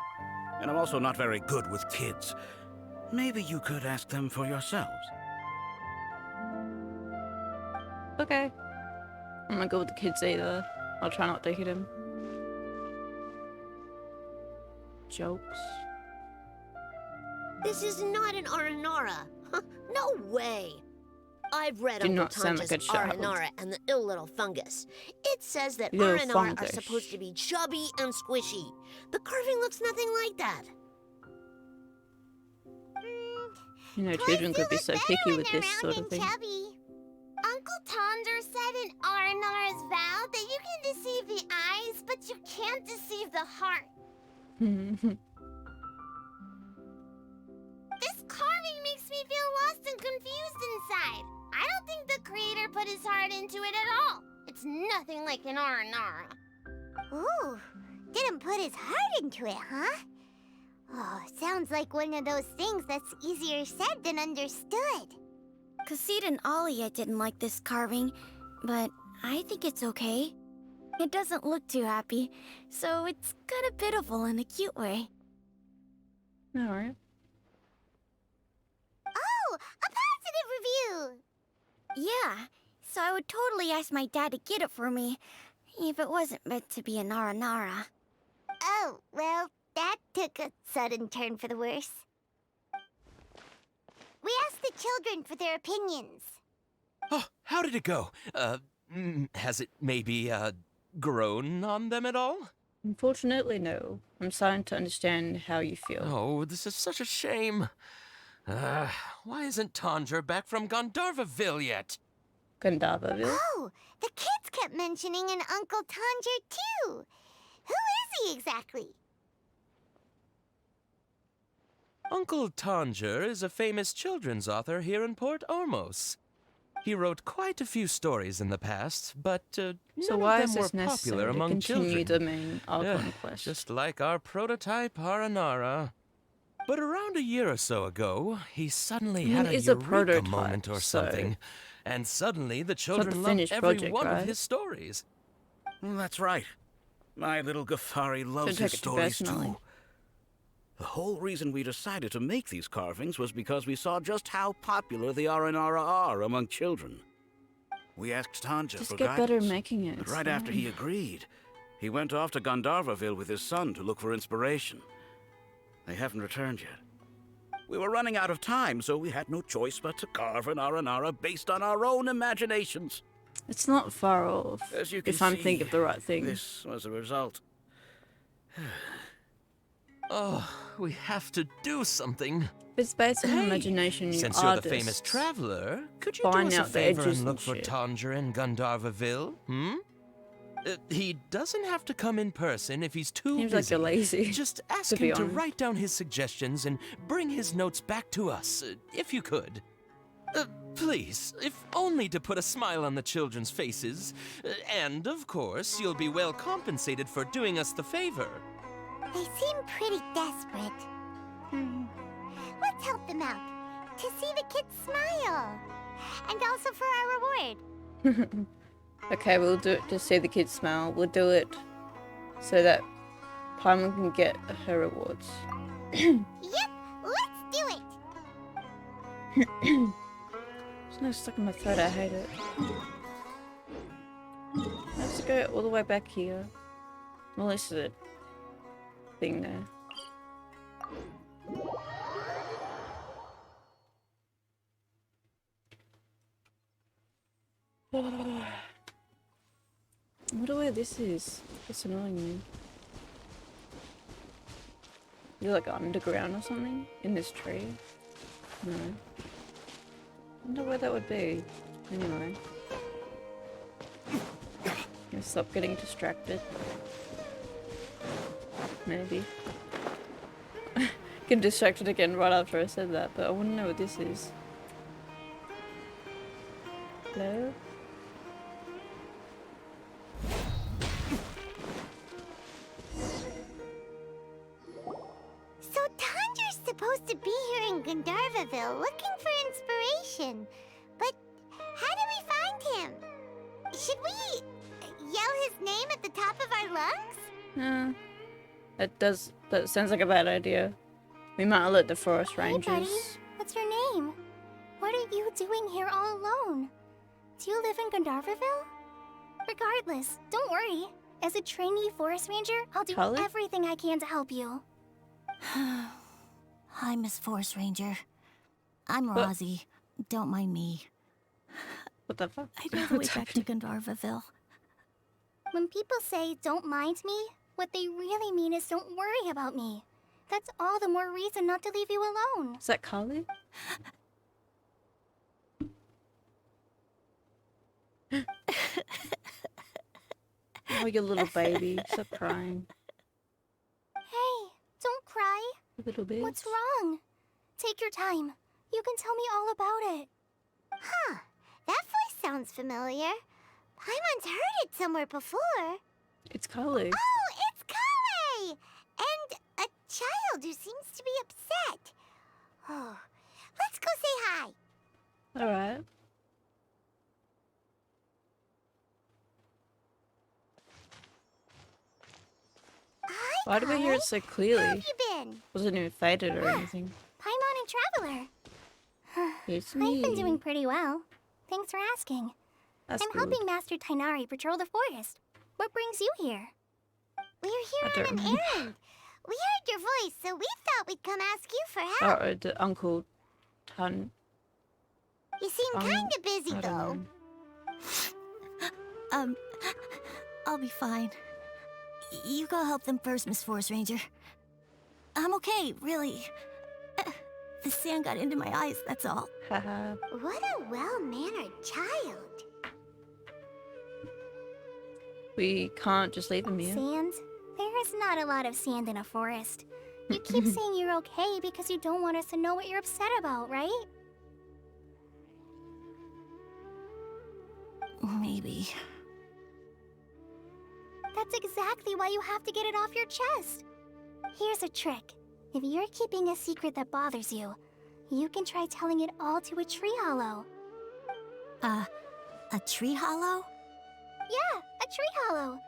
And I'm also not very good with kids. Maybe you could ask them for yourselves. Okay. I'm not good with the kids either. I'll try not to hit him. Jokes. This is not an Aranara. No way. I've read Did Uncle not sound Tanja's like a child. Aranara and the ill little fungus. It says that Little Aranara are fungus. supposed to be chubby and squishy. The carving looks nothing like that. You know, children could be so picky with this sort of thing. Chubby. Uncle Tonder said in Aranara's vow that you can deceive the eyes, but you can't deceive the heart. This carving makes me feel lost and confused inside. I don't think the creator put his heart into it at all. It's nothing like an Aranara. Ooh, didn't put his heart into it, huh? Oh, sounds like one of those things that's easier said than understood. Kassid and Alia didn't like this carving, but I think it's okay. It doesn't look too happy, so it's kind of pitiful in a cute way. Alright. Oh, a positive review! Yeah, so I would totally ask my dad to get it for me, if it wasn't meant to be a Nara. Oh, well, that took a sudden turn for the worse. We asked the children for their opinions. Oh, how did it go? Has it maybe, grown on them at all? Unfortunately, no. I'm starting to understand how you feel. Oh, this is such a shame. Why isn't Tanger back from Gandharvaville yet? Gandharvaville? Oh, the kids kept mentioning an Uncle Tanger, too. Who is he exactly? Uncle Tanger is a famous children's author here in Port Ormos. He wrote quite a few stories in the past, but So none why of is them were this necessary popular to among continue children. the main Archon quest? Just like our prototype Aranara. But around a year or so ago, he suddenly had a it's a eureka prototype, moment or so something. And suddenly the not the children loved finished every project, one right? of his stories. That's right. My little Ghaffari loves take his it too stories personally. too. The whole reason we decided to make these carvings was because we saw just how popular the Aranara are among children. We asked Tanger Just for get better at guidance, making it. but it's right after he fine. agreed, he went off to Gandharvaville with his son to look for inspiration. They haven't returned yet. We were running out of time, so we had no choice but to carve an Aranara based on our own imaginations. It's not far off, As you can if I'm see, thinking of the right thing. This was the result. Oh, we have to do something. If it's based on imagination, you Since you're the artists famous traveler, could you do find us a out the favor edges and look and for shit. Tanger in Gandharvaville? He doesn't have to come in person if he's too Seems busy. like you're lazy, Just ask to be him to honest. write down his suggestions and bring his notes back to us, if you could. Please, if only to put a smile on the children's faces. And, of course, you'll be well compensated for doing us the favor. They seem pretty desperate. Let's help them out. To see the kids smile. And also for our reward. Okay, we'll do it to see the kids smile. We'll do it so that Paimon can get her rewards. Yep, let's do it. There's no stuck in my throat, I hate it. I have to go all the way back here. Well, this is a thing there. I wonder where this is. It's annoying me. Is it like underground or something? In this tree? No. I wonder where that would be. Anyway. Gonna stop getting distracted. Maybe. Get distracted again right after I said that, but I wanna know what this is. Hello? So Tanger's supposed to be here in Gandharvaville looking for inspiration. But how do we find him? Should we yell his name at the top of our lungs? That sounds like a bad idea. We might alert the forest Hey, rangers. buddy. What's your name? What are you doing here all alone? Do you live in Gandharvaville? Regardless, don't worry. As a trainee forest ranger, I'll do Cully? everything I can to help you. Hi, Miss Forest Ranger. I'm What? Rozzy. Don't mind me. What the fuck? I know the way back to Gandharvaville. When people say don't mind me, what they really mean is don't worry about me. That's all the more reason not to leave you alone. Is that Carly? Oh, you little baby. Stop crying. Hey, don't cry. Little bit. What's wrong? Take your time. You can tell me all about it. Huh, that voice sounds familiar. Paimon's heard it somewhere before. It's Carly. Oh, it's Kale! And a child who seems to be upset. Oh, let's go say hi. Alright. Hi, Why do we hear it so How have clearly? you been? Wasn't even faded or anything. Paimon and Traveler. It's I've me. been doing pretty well. Thanks for asking. That's I'm good. helping Master Tainari patrol the forest. What brings you here? We're I here don't on an remember. errand. We heard your voice, so we thought we'd come ask you for help. Oh, the Uncle Tan. You seem kinda busy, I don't though. know. I'll be fine. You go help them first, Miss Forest Ranger. I'm okay, really. The sand got into my eyes, that's all. Haha. What a well-mannered child. We can't just leave him here. Sand? There is not a lot of sand in a forest. You keep saying you're okay because you don't want us to know what you're upset about, right? Maybe. That's exactly why you have to get it off your chest. Here's a trick. If you're keeping a secret that bothers you, you can try telling it all to a tree hollow. A tree hollow? Yeah, a tree hollow.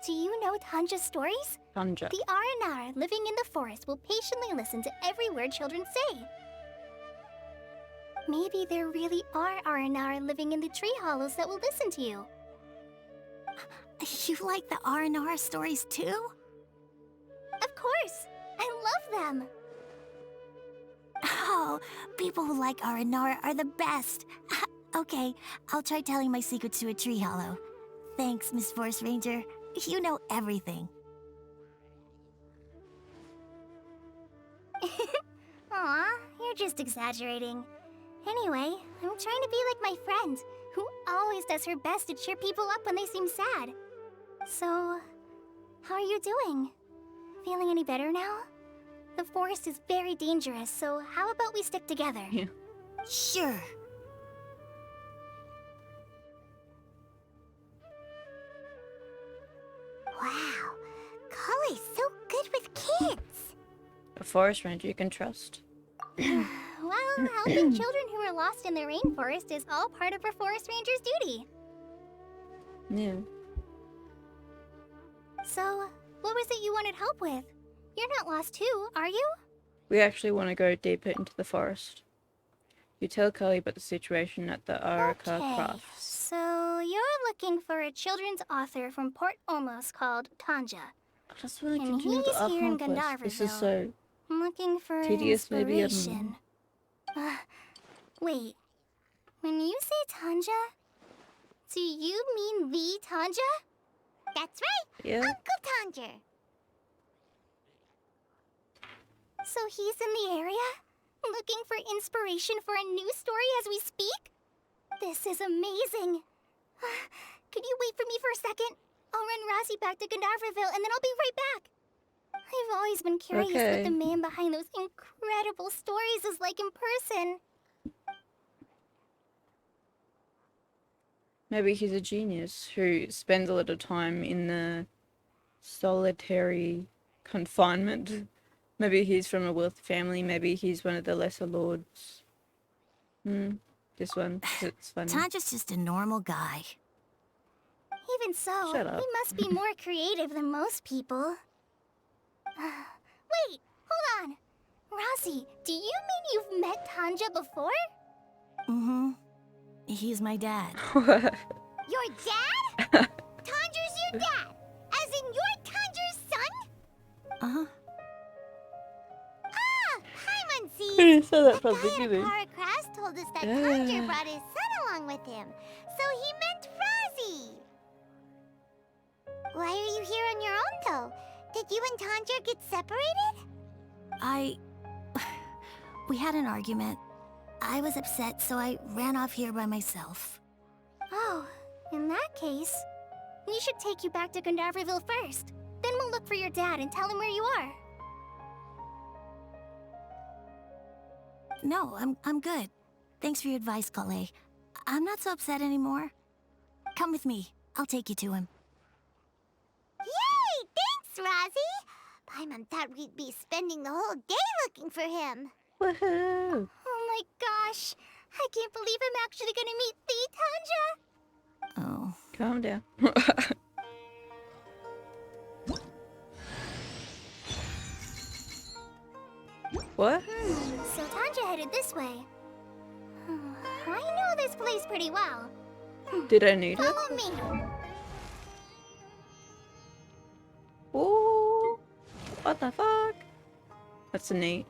Do you know Tanja's stories? Tanja. The Aranara living in the forest will patiently listen to every word children say. Maybe there really are Aranara living in the tree hollows that will listen to you. You like the Aranara stories too? Of course! I love them! Oh, people who like Aranara are the best! Okay, I'll try telling my secrets to a tree hollow. Thanks, Miss Forest Ranger. You know everything. Aw, you're just exaggerating. Anyway, I'm trying to be like my friend, who always does her best to cheer people up when they seem sad. So, how are you doing? Feeling any better now? The forest is very dangerous, so how about we stick together? Yeah. Sure. Wow, Cully's so good with kids. A forest ranger you can trust. Well, helping children who are lost in the rainforest is all part of our forest ranger's duty. Yeah. So, what was it you wanted help with? You're not lost too, are you? We actually want to go deeper into the forest. You tell Cully about the situation at the Araka Crafts. So you're looking for a children's author from Port Ormos called Tanja. I just want to And continue he's the here in Archon quest. This is Gandharville. so Looking for tedious, maybe. inspiration. Wait, when you say Tanja, do you mean the Tanja? That's right, Yeah. Uncle Tanger. So he's in the area? Looking for inspiration for a new story as we speak? This is amazing. Could you wait for me for a second? I'll run Razzie back to Gandharville and then I'll be right back. I've always been curious what the man behind those incredible stories is like in person. Maybe he's a genius who spends a lot of time in the solitary confinement. Maybe he's from a wealthy family. Maybe he's one of the lesser lords. This one, 'cause it's funny. Tanja's just a normal guy. Even so, Shut up. he must be more creative than most people. Wait, hold on. Razzie, do you mean you've met Tanja before? Mm-hmm. He's my dad. Your dad? Tanger's your dad? As in you're Tanger's son? Uh-huh. Ah, Paimon You said that from the the guy at beginning. Paracrast told us that Yeah. Tanger brought his son along with him. So he meant Razzie. Why are you here on your own, though? Did you and Tanger get separated? We had an argument. I was upset, so I ran off here by myself. Oh, in that case, we should take you back to Gandharville first. Then we'll look for your dad and tell him where you are. No, I'm good. Thanks for your advice, Kale. I'm not so upset anymore. Come with me. I'll take you to him. Yay! Thanks, Razzie! Paimon thought we'd be spending the whole day looking for him. Woohoo! Oh my gosh! I can't believe I'm actually gonna meet the Tanja! Oh. Calm down. What? So Tanja headed this way. I know this place pretty well. Did I need it? Follow me. Ooh. What the fuck? That's neat.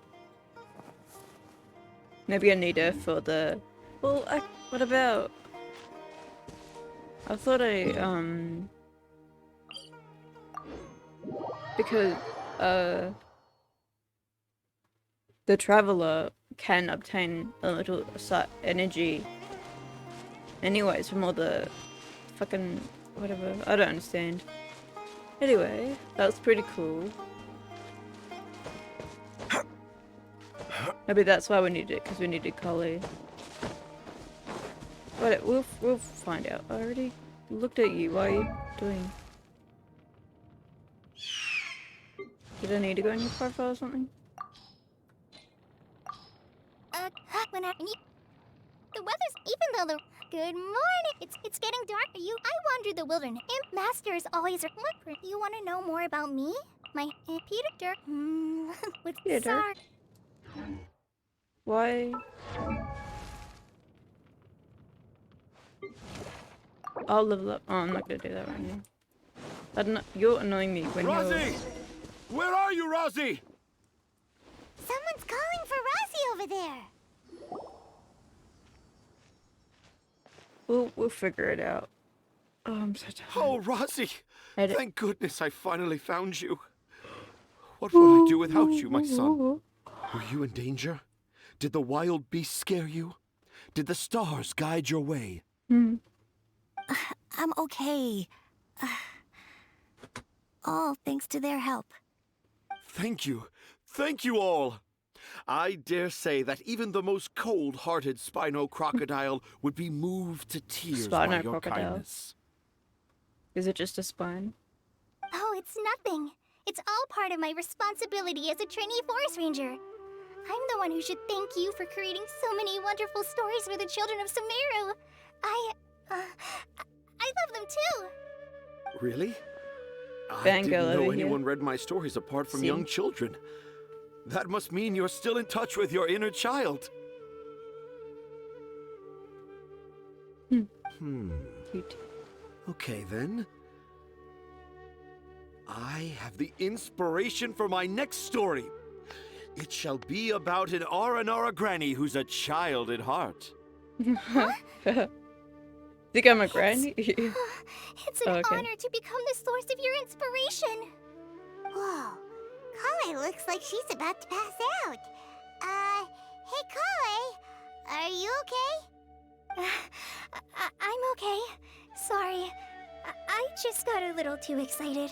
Maybe I need her for the... Well, what about... I thought because, the Traveler can obtain a little energy anyways from all the fucking whatever. I don't understand. Anyway, that was pretty cool. Maybe that's why we needed it, because we needed Collie. But we'll find out. I already looked at you. What are you doing? Did I need to go in your profile or something? The weather's even though the good morning. It's getting dark. I wander the wilderness. Imp Master is always you want to know more about me? My Peter. With Peter? Sar. Why? I'll level up. Oh, I'm not gonna do that right now. I don't know. You're annoying me when Rosie! you're... Where are you, Rosie? Someone's calling for Rosie over there. We'll figure it out. Oh, I'm so tired. Oh, Rosie! Edit. Thank goodness I finally found you. What would I do without you, my son? Were you in danger? Did the wild beasts scare you? Did the stars guide your way? I'm okay. All thanks to their help. Thank you. Thank you all. I dare say that even the most cold-hearted Spino crocodile would be moved to tears by Spino your crocodile. kindness. Is it just a spine? Oh, it's nothing. It's all part of my responsibility as a trainee forest ranger. I'm the one who should thank you for creating so many wonderful stories for the children of Sumeru. I love them too. Really? I Fangirl didn't know over anyone here. read my stories apart from See? young children. That must mean you're still in touch with your inner child. Cute. Okay, then. I have the inspiration for my next story. It shall be about an Aranara granny who's a child at heart. Think I'm a granny? It's an Okay. honor to become the source of your inspiration. Whoa. Kale looks like she's about to pass out. Hey Kale, are you okay? I'm okay. Sorry. I just got a little too excited.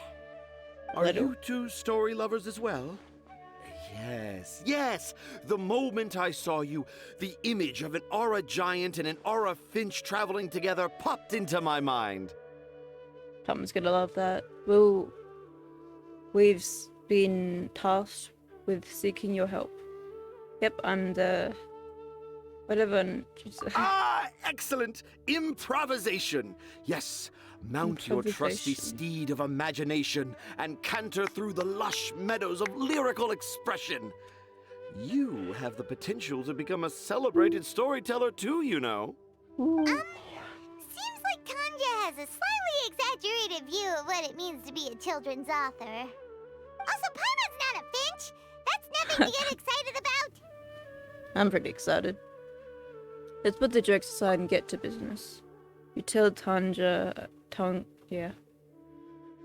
Are you two story lovers as well? Yes, yes! The moment I saw you, the image of an aura giant and an aura finch traveling together popped into my mind. Tom's gonna love that. We've been tasked with seeking your help. Yep, I'm the... whatever... Ah, excellent! Improvisation! Yes, mount your trusty Improvisation. steed of imagination and canter through the lush meadows of lyrical expression. You have the potential to become a celebrated storyteller too, you know. Seems like Tanja has a slightly exaggerated view of what it means to be a children's author. Also, Paimon's not a finch. That's nothing to get excited about. I'm pretty excited. Let's put the jokes aside and get to business. You tell Tanja... yeah.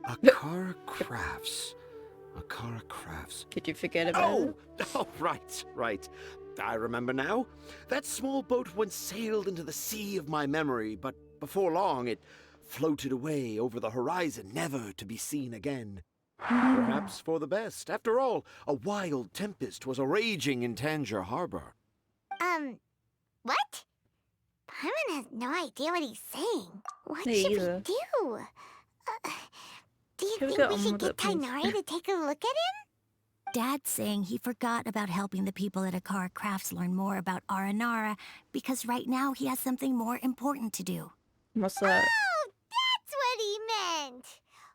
Akara Crafts. Akara Crafts. Could you forget about it? Oh, right. I remember now. That small boat once sailed into the sea of my memory, but before long it floated away over the horizon, never to be seen again. Perhaps for the best. After all, a wild tempest was a-raging in Tangier Harbor. What? Paimon has no idea what he's saying. What Me should either. we do? Do you Can we think get we on should with get it, please? Tainari to take a look at him? Dad's saying he forgot about helping the people at Akara Crafts learn more about Aranara because right now he has something more important to do. What's that? Oh, that's what he meant.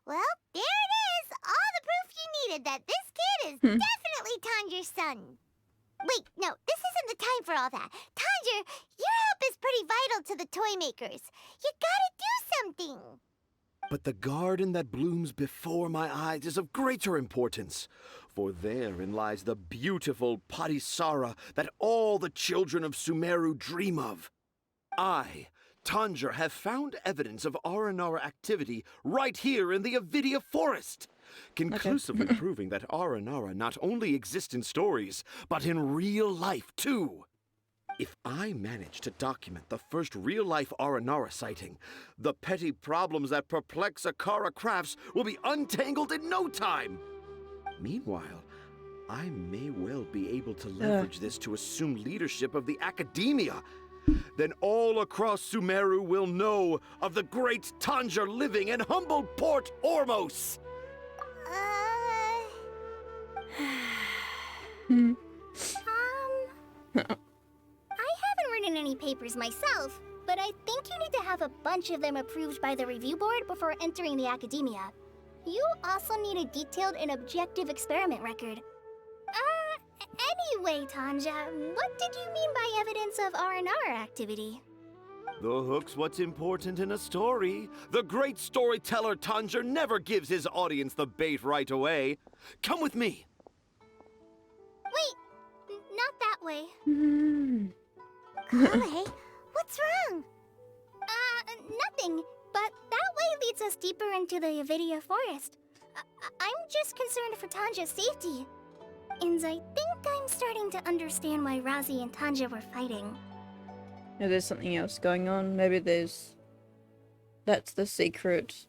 Well, there it is. All the proof you needed that this kid is definitely Tanger's son. Wait, no, this isn't the time for all that. Tanger, your help is pretty vital to the toy makers. You gotta do something. But the garden that blooms before my eyes is of greater importance, for therein lies the beautiful Padisara that all the children of Sumeru dream of. I, Tanger have found evidence of Aranara activity right here in the Avidia Forest, conclusively proving that Aranara not only exist in stories, but in real life too. If I manage to document the first real-life Aranara sighting, the petty problems that perplex Akara Crafts will be untangled in no time. Meanwhile, I may well be able to leverage this to assume leadership of the Academia. Then all across Sumeru will know of the great Tanger living in humble Port Ormos. I haven't written any papers myself, but I think you need to have a bunch of them approved by the review board before entering the Academia. You also need a detailed and objective experiment record. Anyway, Tanja, what did you mean by evidence of R&R activity? The hook's what's important in a story. The great storyteller Tanger never gives his audience the bait right away. Come with me. Wait, not that way. Kale, what's wrong? Nothing. But that way leads us deeper into the Avidia Forest. I'm just concerned for Tanja's safety. And I think I'm starting to understand why Razi and Tanja were fighting. Maybe there's something else going on. Maybe there's... That's the secret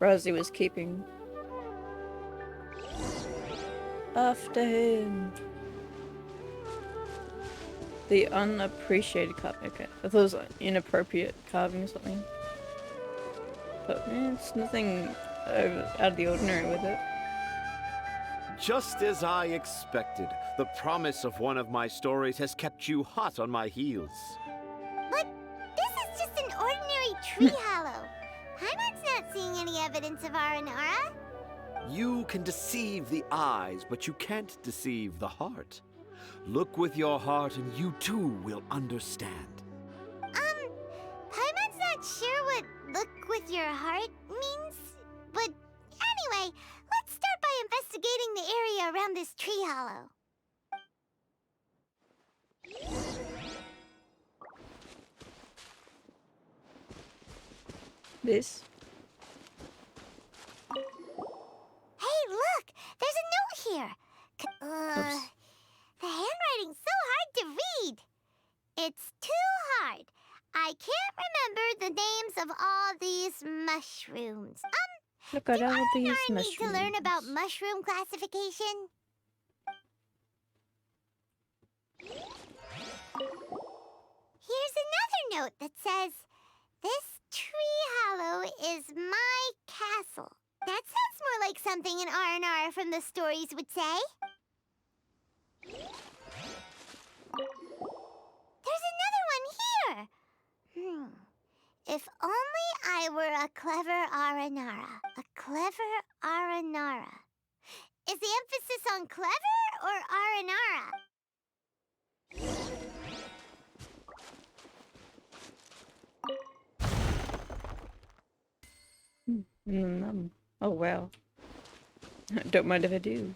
Razi was keeping. After him. The unappreciated carving. Okay, I thought it was like inappropriate carving or something. But it's nothing out of the ordinary with it. Just as I expected, the promise of one of my stories has kept you hot on my heels. But this is just an ordinary tree hollow. Paimon's not seeing any evidence of Aranara. You can deceive the eyes, but you can't deceive the heart. Look with your heart and you too will understand. Paimon's not sure what look with your heart means, but anyway, let's start by investigating the area around this tree hollow. This? Hey, look! There's a note here! The handwriting's so hard to read! It's too hard. I can't remember the names of all these mushrooms. Look at all these I need mushrooms. to learn about mushroom classification? Here's another note that says, "This tree hollow is my castle." That sounds more like something an R&R from the stories would say. There's another one here! If only I were a clever Aranara. A clever Aranara. Is the emphasis on clever or Aranara? Oh wow. Don't mind if I do.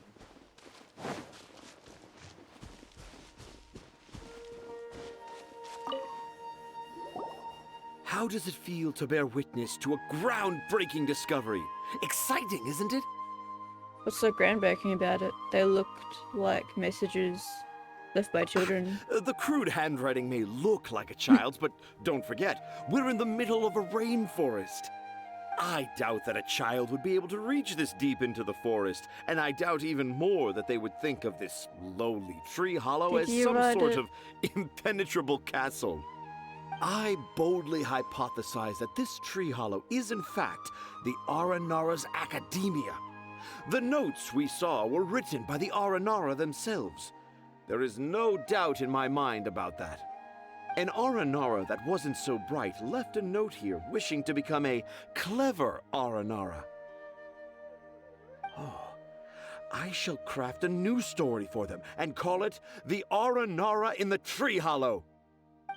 How does it feel to bear witness to a groundbreaking discovery? Exciting, isn't it? What's so groundbreaking about it? They looked like messages left by children. The crude handwriting may look like a child's, but don't forget, we're in the middle of a rainforest. I doubt that a child would be able to reach this deep into the forest, and I doubt even more that they would think of this lowly tree hollow as some sort of impenetrable castle. I boldly hypothesize that this tree hollow is in fact the Aranara's Academia. The notes we saw were written by the Aranara themselves. There is no doubt in my mind about that. An Aranara that wasn't so bright left a note here wishing to become a clever Aranara. Oh, I shall craft a new story for them and call it The Aranara in the Tree Hollow.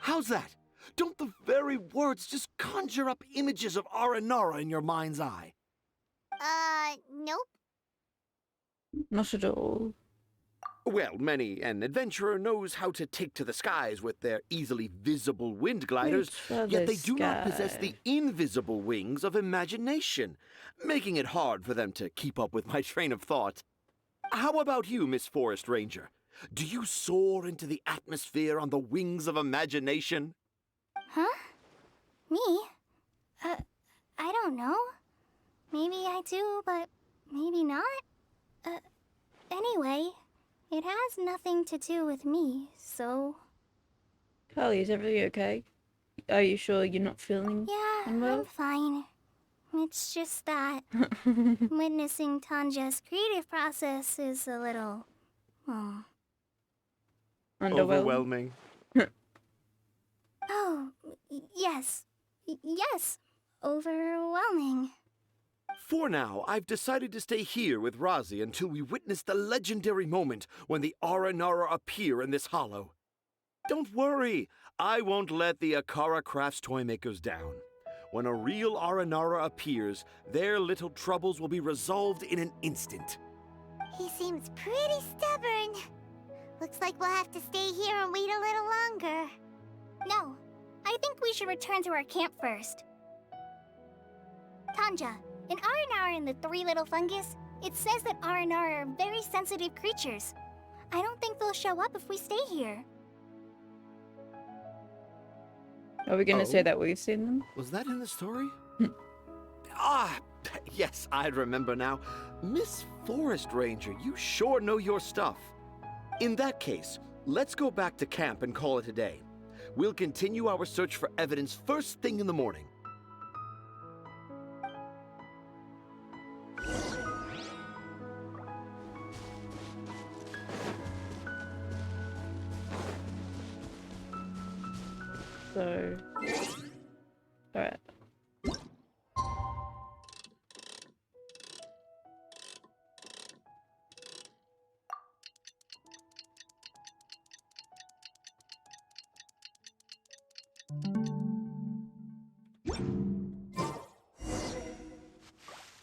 How's that? Don't the very words just conjure up images of Aranara in your mind's eye? Nope. Not at all. Well, many an adventurer knows how to take to the skies with their easily visible wind gliders, yet they do not possess the invisible wings of imagination, making it hard for them to keep up with my train of thought. How about you, Miss Forest Ranger? Do you soar into the atmosphere on the wings of imagination? Huh? Me? I don't know. Maybe I do, but maybe not. Anyway, it has nothing to do with me, so... Carly, is everything okay? Are you sure you're not feeling unwell? I'm fine. It's just that witnessing Tanja's creative process is a little... Overwhelming. Oh, yes. Yes. Overwhelming. For now, I've decided to stay here with Razi until we witness the legendary moment when the Aranara appear in this hollow. Don't worry, I won't let the Akara Crafts toymakers down. When a real Aranara appears, their little troubles will be resolved in an instant. He seems pretty stubborn. Looks like we'll have to stay here and wait a little longer. No, I think we should return to our camp first. Tanja, in Aranara and the Three Little Fungus, it says that Aranara are very sensitive creatures. I don't think they'll show up if we stay here. Are we gonna say that we've seen them? Was that in the story? Yes, I remember now. Miss Forest Ranger, you sure know your stuff. In that case, let's go back to camp and call it a day. We'll continue our search for evidence first thing in the morning. So... Alright.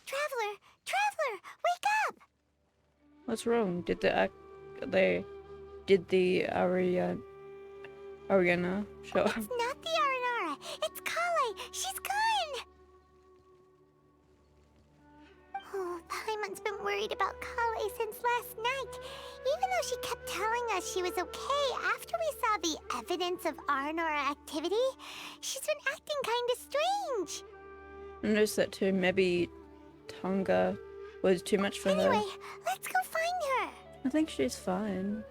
Traveler, wake up! What's wrong? Did the Ariana show up? It's not the Aranara. It's Kale. She's gone. Oh, Paimon's been worried about Kale since last night. Even though she kept telling us she was okay after we saw the evidence of Aranara activity, she's been acting kind of strange. I noticed that too. Maybe Tonga was too much for her. Anyway, let's go find her. I think she's fine.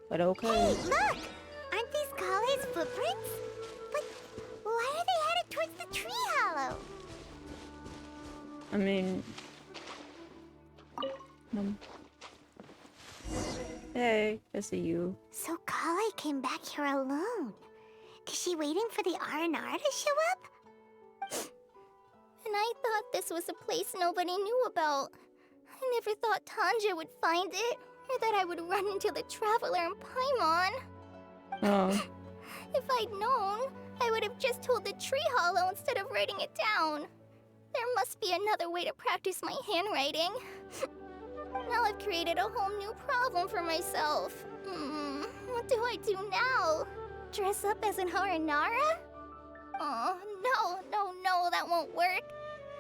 But okay. Hey, look! Aren't these Kale's footprints? But why are they headed towards the tree hollow? I mean... Hey, I see you. So Kale came back here alone. Is she waiting for the Aranara to show up? And I thought this was a place nobody knew about. I never thought Tanja would find it, or that I would run into the Traveler and Paimon. Oh. If I'd known, I would have just told the tree hollow instead of writing it down. There must be another way to practice my handwriting. Now I've created a whole new problem for myself. What do I do now? Dress up as an Aranara? Oh, no, that won't work.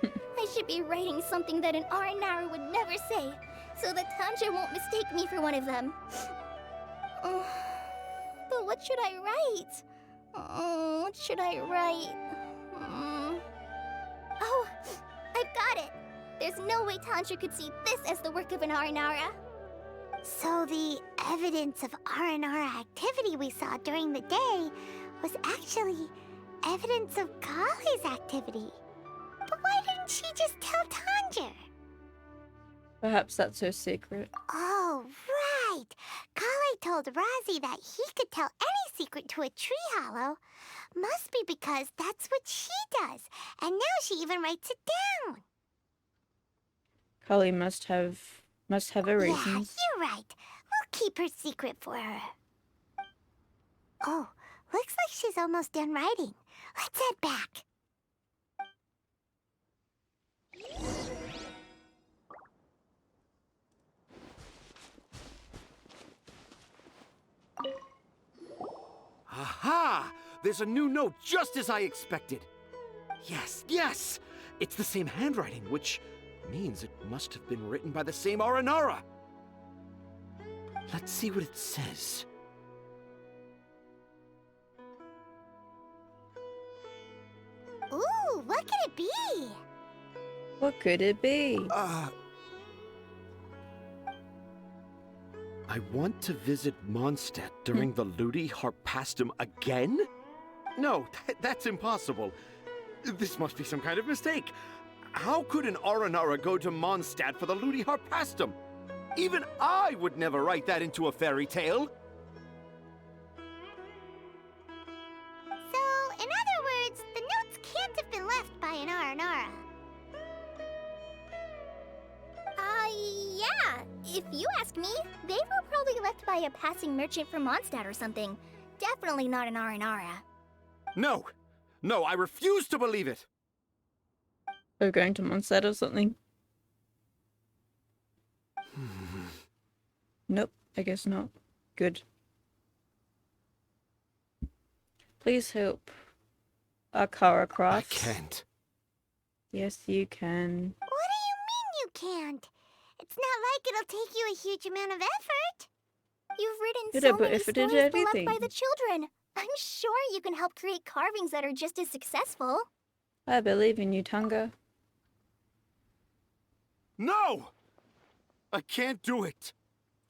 I should be writing something that an Aranara would never say, so that Tanja won't mistake me for one of them. But what should I write? What should I write? Oh, I've got it! There's no way Tanja could see this as the work of an Aranara. So the evidence of Aranara activity we saw during the day was actually evidence of Kale's activity. But why didn't she just tell Tanja? Perhaps that's her secret. Oh, right! Kale told Razi that he could tell any secret to a tree hollow. Must be because that's what she does, and now she even writes it down. Kali must have her reasons. Yeah, you're right. We'll keep her secret for her. Oh, looks like she's almost done writing. Let's head back. Aha! There's a new note just as I expected. Yes, yes! It's the same handwriting, which means it must have been written by the same Aranara. Let's see what it says. Ooh, what could it be? What could it be? I want to visit Mondstadt during the Ludi Harpastum again? No, that's impossible. This must be some kind of mistake. How could an Aranara go to Mondstadt for the Ludi Harpastum? Even I would never write that into a fairy tale. So, in other words, the notes can't have been left by an Aranara. Yeah. If you ask me, they were probably left by a passing merchant from Mondstadt or something. Definitely not an Aranara. No, no, I refuse to believe it. They're going to Mondstadt or something? Nope, I guess not. Good. Please help. Akara Crafts. I can't. Yes, you can. What do you mean you can't? It's not like it'll take you a huge amount of effort. You've written Could so I put many effort stories into beloved by anything? the children. I'm sure you can help create carvings that are just as successful. I believe in you, Tunga. No! I can't do it.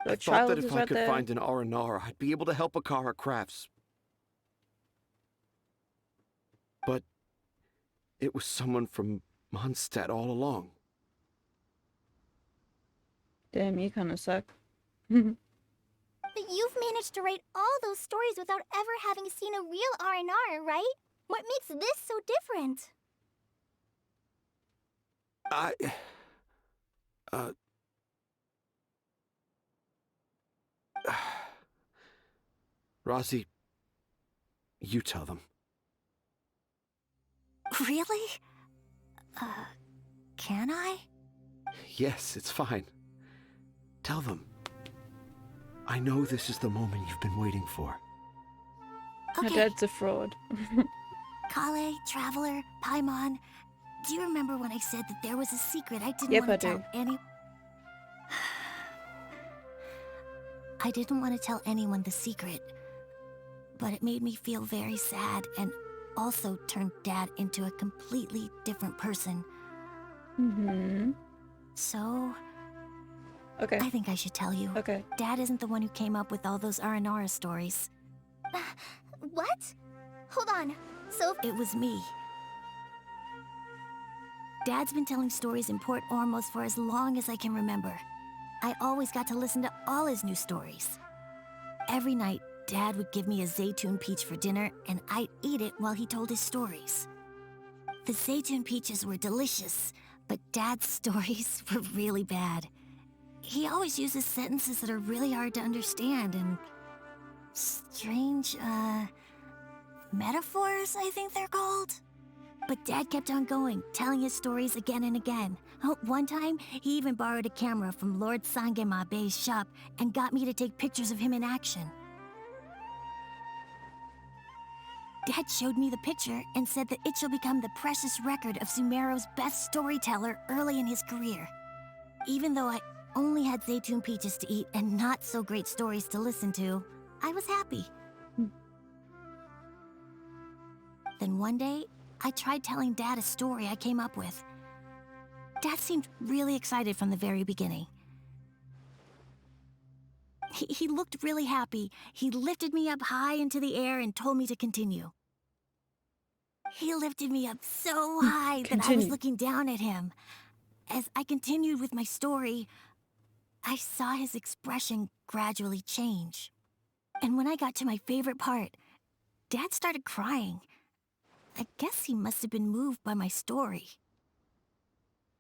Your I thought child that is if I right could there. find an Aranara, I'd be able to help Akara Crafts. But it was someone from Mondstadt all along. Damn, you kind of suck. But you've managed to write all those stories without ever having seen a real R&R, right? What makes this so different? Rosie, you tell them. Really? Can I? Yes, it's fine. Tell them. I know this is the moment you've been waiting for. My Okay. dad's a fraud. Kale, Traveler, Paimon, do you remember when I said that there was a secret I didn't Yep, want I to tell do. any... I didn't want to tell anyone the secret, but it made me feel very sad and also turned Dad into a completely different person. Mm-hmm. So... Okay. I think I should tell you. Okay. Dad isn't the one who came up with all those Aranara stories. What? Hold on. So it was me. Dad's been telling stories in Port Ormos for as long as I can remember. I always got to listen to all his new stories. Every night, Dad would give me a Zaytun peach for dinner, and I'd eat it while he told his stories. The Zaytun peaches were delicious, but Dad's stories were really bad. He always uses sentences that are really hard to understand and strange, metaphors, I think they're called. But Dad kept on going, telling his stories again and again. Oh, one time, he even borrowed a camera from Lord Sangema Bey's shop and got me to take pictures of him in action. Dad showed me the picture and said that it shall become the precious record of Sumeru's best storyteller early in his career. Even though I only had Zaytun peaches to eat and not so great stories to listen to, I was happy. Then one day, I tried telling Dad a story I came up with. Dad seemed really excited from the very beginning. He looked really happy. He lifted me up high into the air and told me to continue. He lifted me up so high that I was looking down at him. As I continued with my story, I saw his expression gradually change. And when I got to my favorite part, Dad started crying. I guess he must have been moved by my story.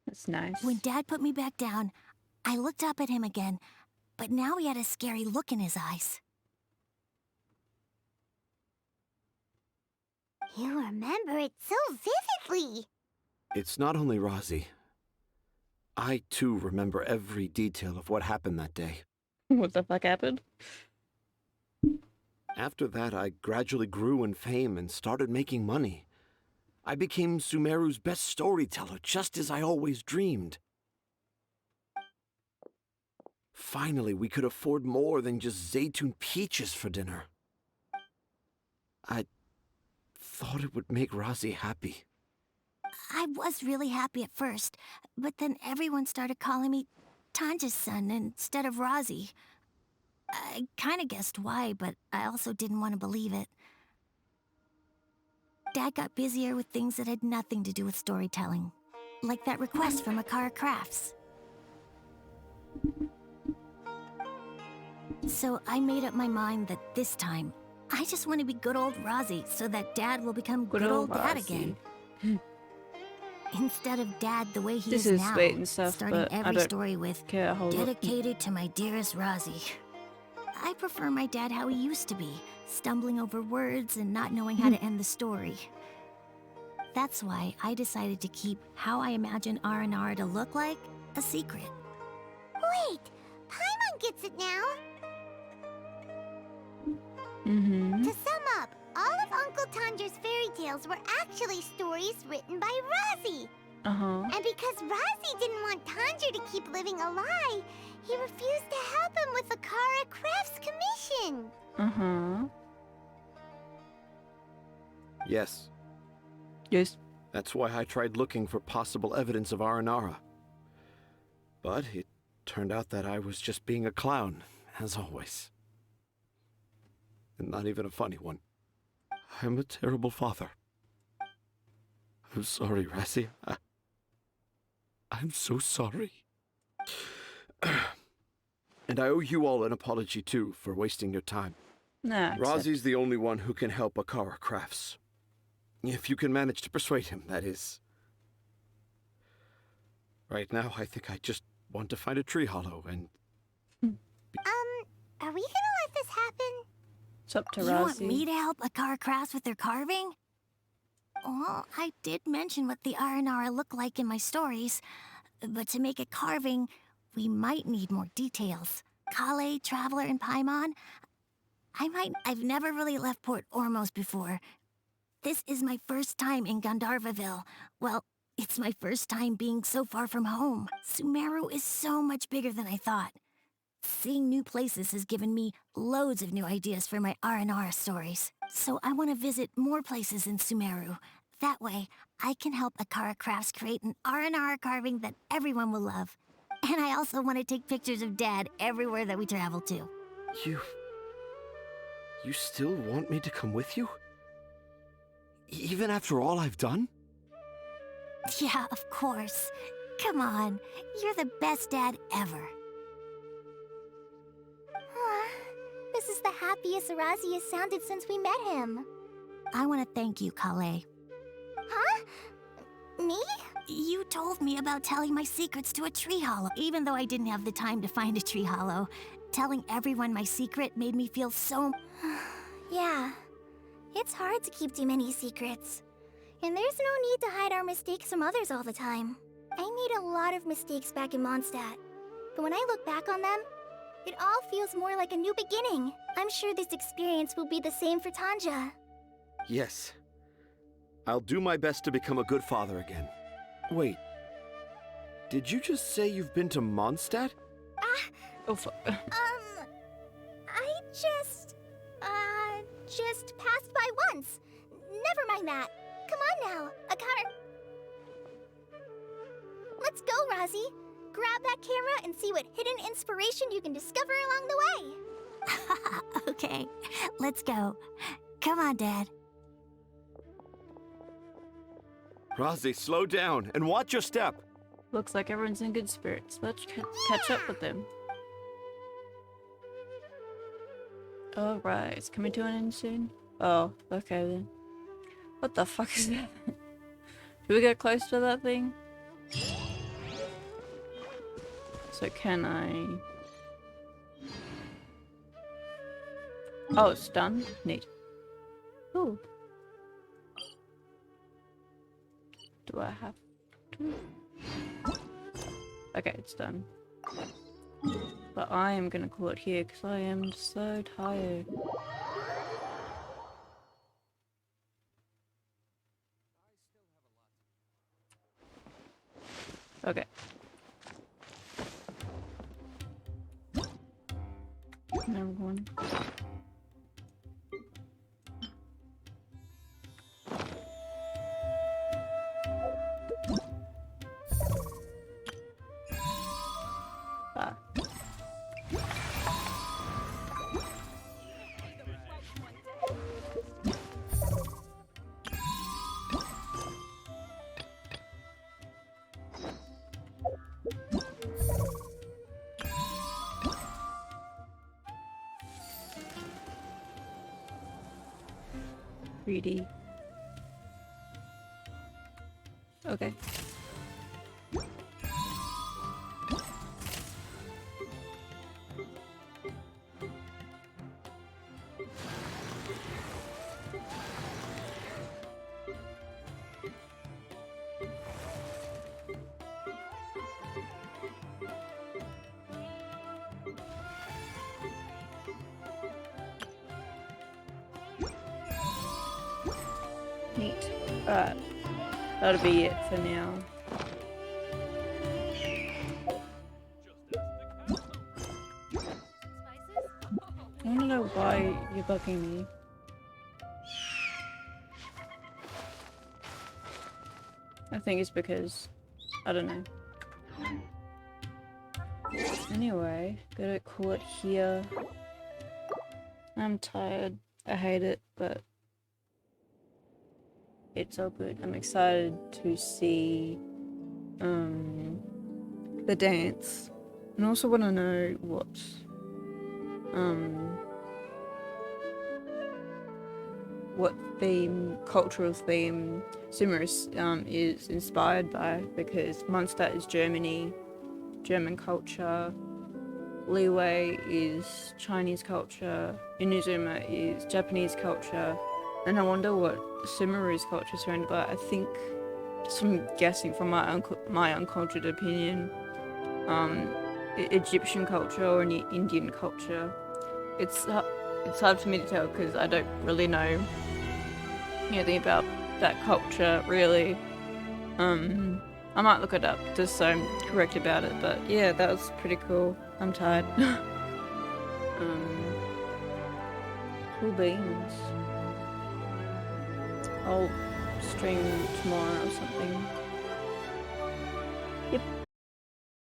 That's nice. When Dad put me back down, I looked up at him again, but now he had a scary look in his eyes. You remember it so vividly. It's not only Rosie. I, too, remember every detail of what happened that day. What the fuck happened? After that, I gradually grew in fame and started making money. I became Sumeru's best storyteller, just as I always dreamed. Finally, we could afford more than just Zaytun peaches for dinner. I thought it would make Razi happy. I was really happy at first, but then everyone started calling me Tanja's son instead of Razi. I kinda guessed why, but I also didn't want to believe it. Dad got busier with things that had nothing to do with storytelling. Like that request from Akara Crafts. So I made up my mind that this time, I just want to be good old Razi so that Dad will become good old Dad again. Instead of Dad the way he This is is now, sweet and stuff, starting but I every don't story with care a whole lot. dedicated to my dearest Razi. I prefer my dad how he used to be, stumbling over words and not knowing how to end the story. That's why I decided to keep how I imagine Aranara to look like a secret. Wait, Paimon gets it now. Mm-hmm. To sum up, all of Uncle Tanja's fairy tales were actually stories written by Razi. Uh-huh. And because Razi didn't want Tanja to keep living a lie, he refused to help him with the Kara Crafts commission. Uh-huh. Yes. Yes. That's why I tried looking for possible evidence of Aranara. But it turned out that I was just being a clown, as always. And not even a funny one. I'm a terrible father. I'm sorry, Razi. I'm so sorry. And I owe you all an apology, too, for wasting your time. Nah, Razi's the only one who can help Akara Crafts. If you can manage to persuade him, that is. Right now, I think I just want to find a tree hollow and... Are we gonna let this happen? It's up to You Razi. want me to help Akara Crafts with their carving? Well, I did mention what the Aranara look like in my stories, but to make a carving, we might need more details. Kale, Traveler, and Paimon, I've never really left Port Ormos before. This is my first time in Gandharvaville. Well, it's my first time being so far from home. Sumeru is so much bigger than I thought. Seeing new places has given me loads of new ideas for my Aranara stories. So I want to visit more places in Sumeru. That way, I can help Akara Crafts create an Aranara carving that everyone will love. And I also want to take pictures of Dad everywhere that we travel to. You still want me to come with you? Even after all I've done? Yeah, of course. Come on, you're the best dad ever. This is the happiest Razi has sounded since we met him. I want to thank you, Kale. Huh? Me? You told me about telling my secrets to a tree hollow. Even though I didn't have the time to find a tree hollow, telling everyone my secret made me feel so... Yeah. It's hard to keep too many secrets. And there's no need to hide our mistakes from others all the time. I made a lot of mistakes back in Mondstadt. But when I look back on them, it all feels more like a new beginning. I'm sure this experience will be the same for Tanja. Yes. I'll do my best to become a good father again. Wait. Did you just say you've been to Mondstadt? Oh, fuck. I just passed by once. Never mind that. Come on now, Akara. Let's go, Razi. Grab that camera and see what hidden inspiration you can discover along the way. Okay, let's go. Come on, Dad. Razi, slow down and watch your step. Looks like everyone's in good spirits. Let's catch up with them. Alright, it's coming to an end soon. Oh, okay then. What the fuck is that? Should we get close to that thing? So can I... Oh, it's done? Neat. Ooh. Do I have to? Okay, it's done. But I am gonna call it here because I am so tired. Okay. Number one. Ah. Greedy. Okay. Neat. Alright. That'll be it for now. I wanna know why you're bugging me. I think it's because I don't know. Anyway, gotta call it here. I'm tired. I hate it, but it's all good. I'm excited to see the dance, and also want to know what cultural theme Sumeru is inspired by, because Mondstadt is Germany, German culture, Leeway is Chinese culture, Inazuma is Japanese culture, and I wonder what Sumeru's culture is surrounded by. I think, just from guessing from my uncultured opinion, Egyptian culture or any Indian culture. It's hard for me to tell because I don't really know anything about that culture, really. I might look it up just so I'm correct about it, but yeah, that was pretty cool. I'm tired. Cool beans. I'll stream tomorrow or something. Yep.